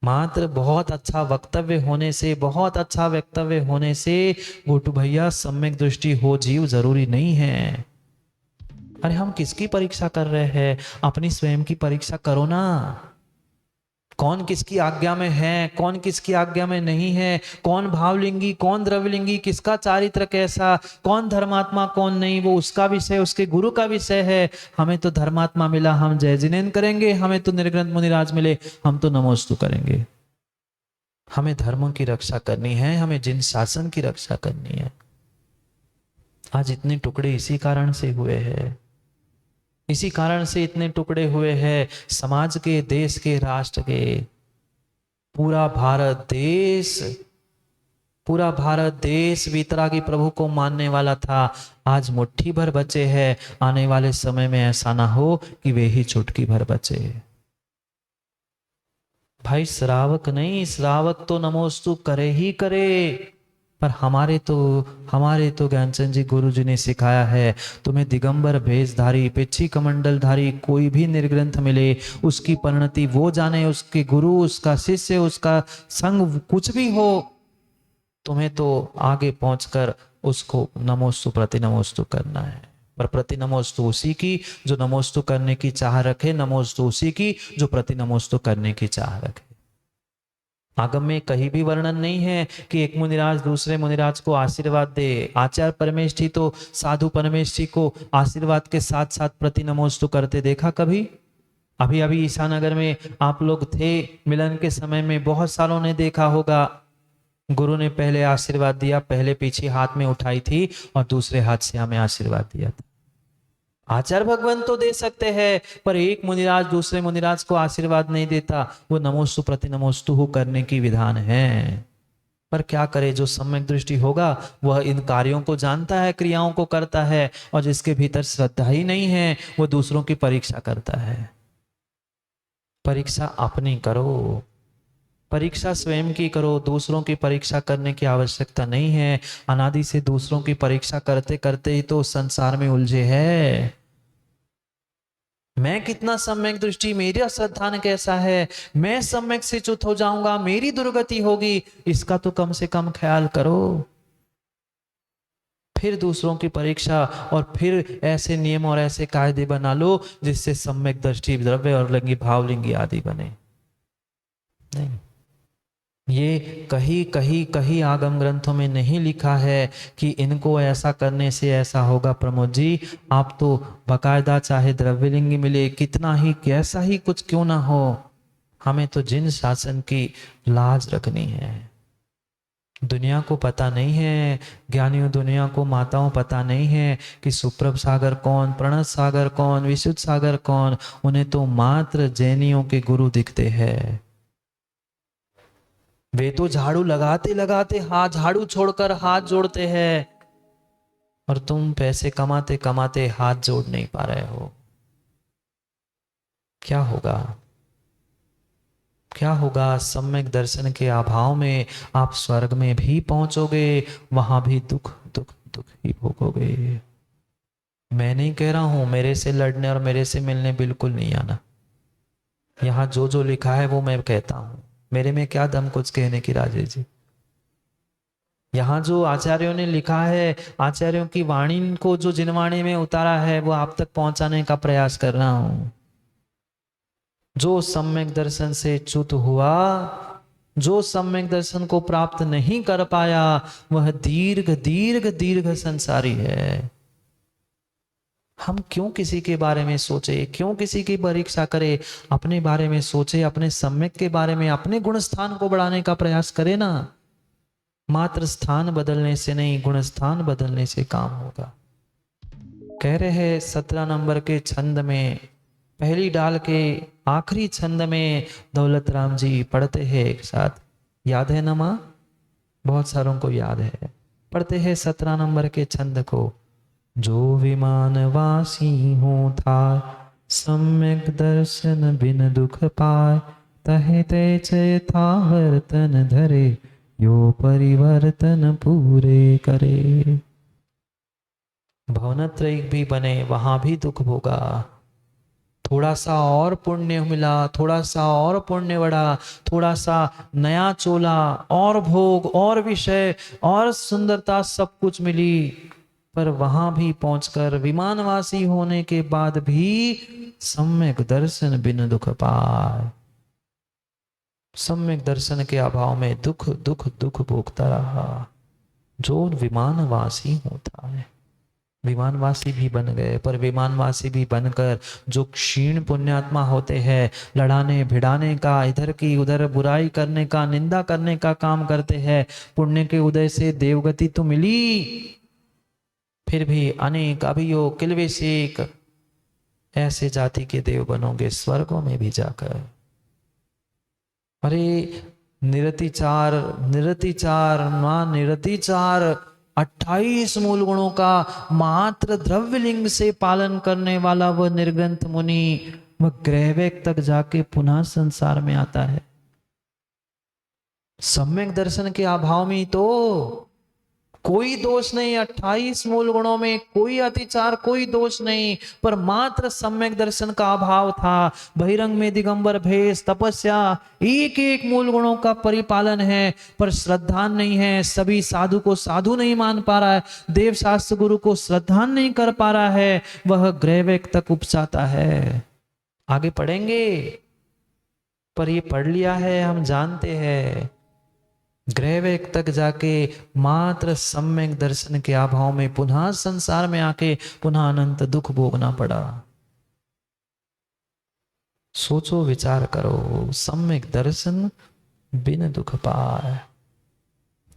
मात्र बहुत अच्छा वक्तव्य होने से, बहुत अच्छा वक्तव्य होने से गोटू भैया सम्यक दृष्टि हो जीव जरूरी नहीं है। अरे हम किसकी परीक्षा कर रहे हैं? अपनी स्वयं की परीक्षा करो ना। कौन किसकी आज्ञा में है, कौन किसकी आज्ञा में नहीं है, कौन भावलिंगी, कौन द्रव्यलिंगी, किसका चारित्र कैसा, कौन धर्मात्मा कौन नहीं, वो उसका विषय, उसके गुरु का विषय है। हमें तो धर्मात्मा मिला, हम जय जिनेन्द्र करेंगे। हमें तो निर्ग्रंथ मुनिराज मिले, हम तो नमोस्तु करेंगे। हमें धर्मों की रक्षा करनी है, हमें जिन शासन की रक्षा करनी है। आज इतने टुकड़े इसी कारण से हुए हैं, इसी कारण से इतने टुकड़े हुए हैं समाज के, देश के, राष्ट्र के। पूरा भारत देश वीतरागी प्रभु को मानने वाला था, आज मुट्ठी भर बचे हैं। आने वाले समय में ऐसा ना हो कि वे ही चुटकी भर बचे। भाई श्रावक नहीं, श्रावक तो नमोस्तु करे ही करे, पर हमारे तो ज्ञानचंद जी गुरु जी ने सिखाया है, तुम्हें दिगंबर भेषधारी, पिछी कमंडलधारी कोई भी निर्ग्रंथ मिले, उसकी परिणति वो जाने, उसके गुरु, उसका शिष्य, उसका संग कुछ भी हो, तुम्हें तो आगे पहुंचकर उसको नमोस्तु प्रति नमोस्तु करना है। पर प्रति नमोस्तु उसी की जो नमोस्तु करने की चाह रखे, नमोस्तु उसी की जो प्रति नमोस्तु करने की चाह रखे। आगम में कहीं भी वर्णन नहीं है कि एक मुनिराज दूसरे मुनिराज को आशीर्वाद दे। आचार्य परमेष्ठी तो साधु परमेष्ठी को आशीर्वाद के साथ साथ प्रति नमोस्तु करते देखा कभी? अभी अभी ईसानगर में आप लोग थे, मिलन के समय में बहुत सालों ने देखा होगा, गुरु ने पहले आशीर्वाद दिया, पहले पीछे हाथ में उठाई थी और दूसरे हाथ से हमें आशीर्वाद दिया था। आचार्य भगवान तो दे सकते हैं, पर एक मुनिराज दूसरे मुनिराज को आशीर्वाद नहीं देता। वो नमोस्तु प्रति नमोस्तु करने की विधान है। पर क्या करे, जो सम्यक दृष्टि होगा वह इन कार्यों को जानता है, क्रियाओं को करता है, और जिसके भीतर श्रद्धा ही नहीं है वो दूसरों की परीक्षा करता है। परीक्षा अपनी करो, परीक्षा स्वयं की करो, दूसरों की परीक्षा करने की आवश्यकता नहीं है। अनादि से दूसरों की परीक्षा करते करते ही तो संसार में उलझे है। मैं कितना सम्यक दृष्टि, मेरा श्रद्धान कैसा है, मैं सम्यक से च्युत हो जाऊंगा, मेरी दुर्गति होगी, इसका तो कम से कम ख्याल करो। फिर दूसरों की परीक्षा, और फिर ऐसे नियम और ऐसे कायदे बना लो जिससे सम्यक दृष्टि, द्रव्य और लिंगी, भावलिंगी आदि बने। नहीं, ये कहीं आगम ग्रंथों में नहीं लिखा है कि इनको ऐसा करने से ऐसा होगा। प्रमोद जी, आप तो बकायदा चाहे द्रव्यलिंगी मिले, कितना ही कैसा ही कुछ क्यों ना हो, हमें तो जिन शासन की लाज रखनी है। दुनिया को पता नहीं है, ज्ञानियों दुनिया को, माताओं पता नहीं है कि सुप्रभ सागर कौन, प्रणत सागर कौन, विशुद्ध सागर कौन। उन्हें तो मात्र जैनियों के गुरु दिखते हैं। वे तो झाड़ू लगाते लगाते हाथ, झाड़ू छोड़कर हाथ जोड़ते हैं, और तुम पैसे कमाते कमाते हाथ जोड़ नहीं पा रहे हो। क्या होगा, क्या होगा? सम्यक दर्शन के अभाव में आप स्वर्ग में भी पहुंचोगे, वहां भी दुख दुख दुख ही भोगोगे। मैं नहीं कह रहा हूं मेरे से लड़ने और मेरे से मिलने बिल्कुल नहीं आना। यहां जो जो लिखा है वो मैं कहता हूं, मेरे में क्या दम कुछ कहने की, राजेश जी। यहाँ जो आचार्यों ने लिखा है, आचार्यों की वाणी को जो जिनवाणी में उतारा है, वो आप तक पहुंचाने का प्रयास कर रहा हूं। जो सम्यक दर्शन से च्युत हुआ, जो सम्यक दर्शन को प्राप्त नहीं कर पाया, वह दीर्घ दीर्घ दीर्घ संसारी है। हम क्यों किसी के बारे में सोचे, क्यों किसी की परीक्षा करे? अपने बारे में सोचे, अपने सम्यक के बारे में, अपने गुण स्थान को बढ़ाने का प्रयास करे ना। मात्र स्थान बदलने से नहीं, गुण स्थान बदलने से काम होगा। कह रहे हैं 17 नंबर के छंद में, पहली डाल के आखिरी छंद में दौलत राम जी पढ़ते हैं एक साथ, याद है ना माँ? बहुत सारों को याद है। पढ़ते हैं 17 नंबर के छंद को। जो विमानवासी हो था, सम्यक दर्शन बिन दुख पाए, तहे ते था वर्तन धरे, यो परिवर्तन पूरे करे। भवनत्रयी भी बने, वहां भी दुख भोगा, थोड़ा सा और पुण्य मिला, थोड़ा सा और पुण्य बढ़ा, थोड़ा सा नया चोला और भोग और विषय और सुंदरता सब कुछ मिली, पर वहां भी पहुंचकर विमानवासी होने के बाद भी सम्यक दर्शन बिन दुख पाए। सम्यक दर्शन के अभाव में दुख दुख दुख भोगता रहा। जो विमानवासी होता है, विमानवासी भी बन गए, पर विमानवासी भी बनकर जो क्षीण पुण्यात्मा होते हैं, लड़ाने भिड़ाने का, इधर की उधर बुराई करने का, निंदा करने का काम करते हैं, पुण्य के उदय से देवगति तो मिली, फिर भी अनेक अभियोग किल्विषेक ऐसे जाति के देव बनोगे स्वर्गों में भी जाकर। अरे निरतिचार निरतिचार निरतिचार 28 मूल गुणों का मात्र द्रव्यलिंग से पालन करने वाला वह निर्ग्रंथ मुनि, वह ग्रहवेग तक जाके पुनः संसार में आता है। सम्यक दर्शन के अभाव में तो कोई दोष नहीं, 28 मूल गुणों में कोई अतिचार कोई दोष नहीं, पर मात्र सम्यक दर्शन का अभाव था। बहिरंग में दिगंबर भेष तपस्या एक एक मूल गुणों का परिपालन है, पर श्रद्धा नहीं है। सभी साधु को साधु नहीं मान पा रहा है, देव शास्त्र गुरु को श्रद्धा नहीं कर पा रहा है, वह ग्रहवेग तक उपजाता है। आगे पढ़ेंगे, पर ये पढ़ लिया है, हम जानते हैं। ग्रहवेग तक जाके मात्र सम्यक दर्शन के अभाव में पुनः संसार में आके पुनः अनंत दुख भोगना पड़ा। सोचो विचार करो, सम्यक दर्शन बिन दुख पाए।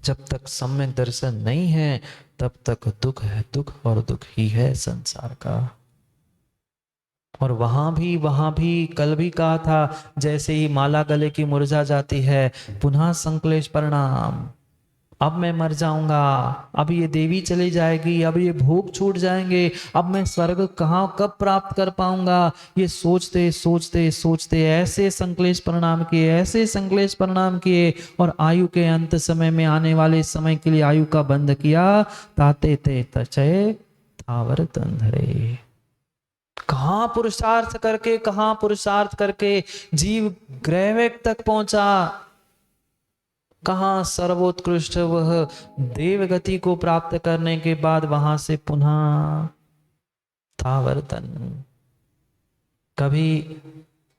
जब तक सम्यक दर्शन नहीं है तब तक दुख है, दुख और दुख ही है संसार का। और वहां भी कल भी कहा था, जैसे ही माला गले की मुरझा जाती है, पुनः संक्लेश परिणाम। अब मैं मर जाऊंगा, अब ये देवी चली जाएगी, अब ये भोग छूट जाएंगे, अब मैं स्वर्ग कहाँ कब प्राप्त कर पाऊंगा, ये सोचते सोचते सोचते ऐसे संक्लेश परिणाम किए, ऐसे संक्लेश परिणाम किए, और आयु के अंत समय में आने वाले समय के लिए आयु का बंध किया। ताते ते तचय थावर तंधरे। कहां पुरुषार्थ करके जीव ग्रहवेग तक पहुंचा, कहां सर्वोत्कृष्ट वह देवगति को प्राप्त करने के बाद वहां से पुनः थावर्तन।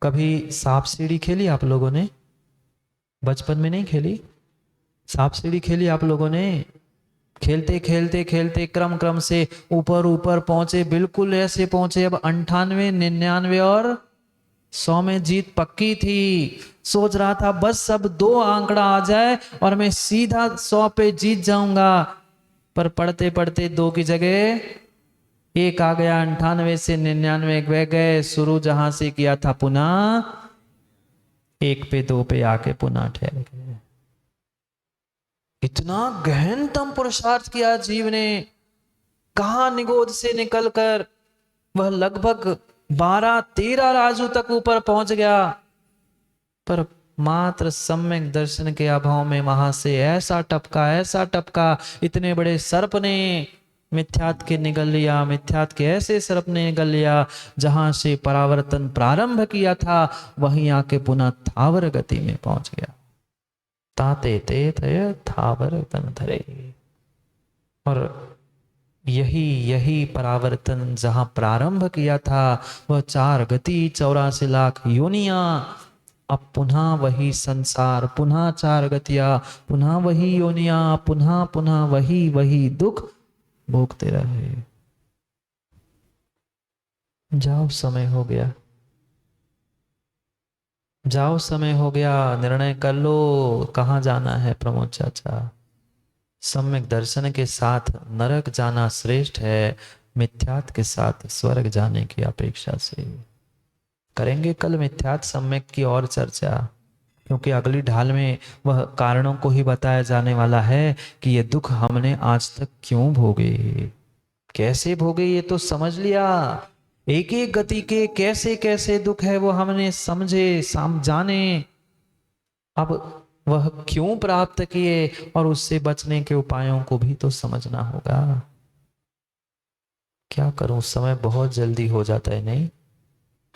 कभी सांप सीढ़ी खेली आप लोगों ने? बचपन में नहीं खेली? सांप सीढ़ी खेली आप लोगों ने? खेलते खेलते खेलते क्रम से ऊपर ऊपर पहुंचे, बिल्कुल ऐसे पहुंचे अब 98, 99 और 100 में जीत पक्की थी। सोच रहा था बस अब 2 आंकड़ा आ जाए और मैं सीधा 100 पे जीत जाऊंगा, पर पढ़ते पढ़ते 2 की जगह 1 आ गया, 98 से 99 बह गए। शुरू जहां से किया था पुनः 1 पे 2 पे आके पुनः ठहर गए। इतना गहनतम पुरुषार्थ किया जीव ने, कहा निगोद से निकलकर वह लगभग 12-13 राजू तक ऊपर पहुंच गया, पर मात्र सम्यक दर्शन के अभाव में वहां से ऐसा टपका, इतने बड़े सर्प ने मिथ्यात्व के निगल लिया, मिथ्यात्व के ऐसे सर्प ने निगल लिया, जहां से परावर्तन प्रारंभ किया था वहीं आके पुनः थावर गति में पहुंच गया। ताते ते तय थावर तन धरे। और यही परावर्तन जहां प्रारंभ किया था वह 4 गति 84 लाख योनियां, अब पुनः वही संसार, पुनः 4 गतियां, पुनः वही योनियां, पुनः वही दुख भोगते रहे। जाओ समय हो गया, जाओ समय हो गया, निर्णय कर लो कहाँ जाना है प्रमोद चाचा। सम्यक दर्शन के साथ नरक जाना श्रेष्ठ है, मिथ्यात्व के साथ स्वर्ग जाने की अपेक्षा से। करेंगे कल मिथ्यात्व सम्यक की और चर्चा, क्योंकि अगली ढाल में वह कारणों को ही बताया जाने वाला है कि ये दुख हमने आज तक क्यों भोगे, कैसे भोगे, ये तो समझ लिया। एक एक गति के कैसे कैसे दुख है वो हमने समझे, जाने, अब वह क्यों प्राप्त किए और उससे बचने के उपायों को भी तो समझना होगा। क्या करूं, समय बहुत जल्दी हो जाता है नहीं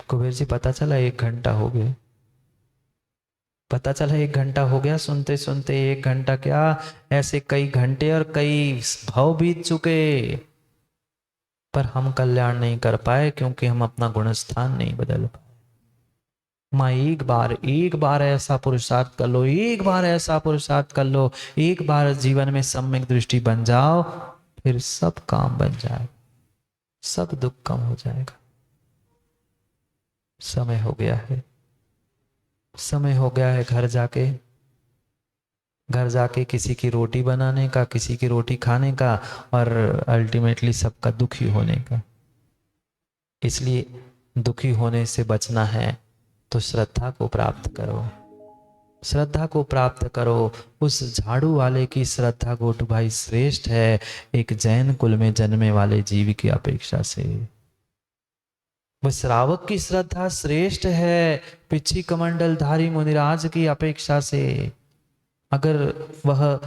कुबेर जी? पता चला 1 घंटा हो गया, पता चला 1 घंटा हो गया, सुनते सुनते 1 घंटा क्या, ऐसे कई घंटे और कई भाव बीत चुके, पर हम कल्याण नहीं कर पाए क्योंकि हम अपना गुणस्थान नहीं बदल पाए। माँ एक बार ऐसा पुरुषार्थ कर लो, एक बार ऐसा पुरुषार्थ कर लो, एक बार जीवन में सम्यक दृष्टि बन जाओ, फिर सब काम बन जाए, सब दुख कम हो जाएगा। समय हो गया है, समय हो गया है घर जाके किसी की रोटी बनाने का, किसी की रोटी खाने का, और अल्टीमेटली सबका दुखी होने का। इसलिए दुखी होने से बचना है तो श्रद्धा को प्राप्त करो, श्रद्धा को प्राप्त करो। उस झाड़ू वाले की श्रद्धा गोटू भाई श्रेष्ठ है एक जैन कुल में जन्मे वाले जीव की अपेक्षा से। वह श्रावक की श्रद्धा श्रेष्ठ है पिछी कमंडलधारी मुनिराज की अपेक्षा से। अगर वह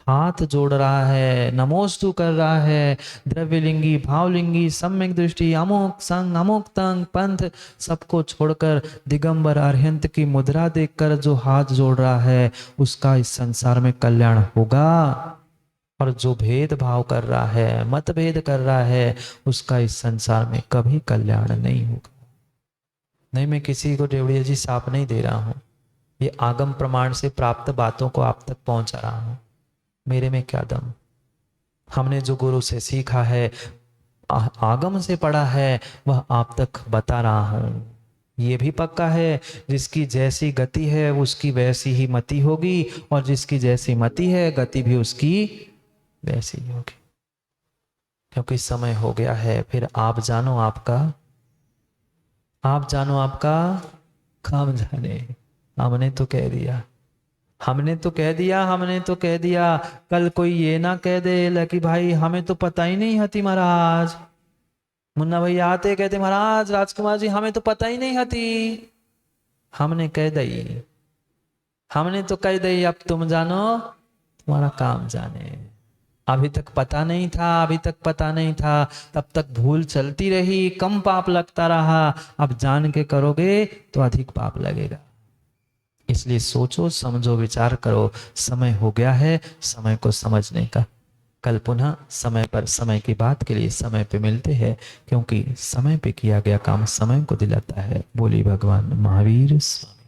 हाथ जोड़ रहा है, नमोस्तु कर रहा है, द्रव्यलिंगी भावलिंगी सम्यक दृष्टि अमोक संग अमोक तंग पंथ सबको छोड़कर दिगंबर अरहंत की मुद्रा देखकर जो हाथ जोड़ रहा है, उसका इस संसार में कल्याण होगा। और जो भेदभाव कर रहा है, मतभेद कर रहा है, उसका इस संसार में कभी कल्याण नहीं होगा। नहीं, मैं किसी को डेवड़िया जी साप नहीं दे रहा हूं, ये आगम प्रमाण से प्राप्त बातों को आप तक पहुंचा रहा हूं। मेरे में क्या दम, हमने जो गुरु से सीखा है, आगम से पढ़ा है, वह आप तक बता रहा हूं। ये भी पक्का है जिसकी जैसी गति है उसकी वैसी ही मति होगी, और जिसकी जैसी मति है गति भी उसकी वैसी ही होगी। क्योंकि समय हो गया है, फिर आप जानो आपका काम जाने। हमने तो कह दिया, हमने तो कह दिया। कल कोई ये ना कह दे कि भाई हमें तो पता ही नहीं हती महाराज। मुन्ना भैया आते कहते महाराज राजकुमार जी हमें तो पता ही नहीं हती। हमने कह दई, अब तुम जानो तुम्हारा काम जाने। अभी तक पता नहीं था, तब तक भूल चलती रही, कम पाप लगता रहा। अब जान के करोगे तो अधिक पाप लगेगा। इसलिए सोचो, समझो, विचार करो। समय हो गया है समय को समझने का। कल पुनः समय पर समय की बात के लिए समय पे मिलते हैं, क्योंकि समय पे किया गया काम समय को दिलाता है। बोली भगवान महावीर स्वामी।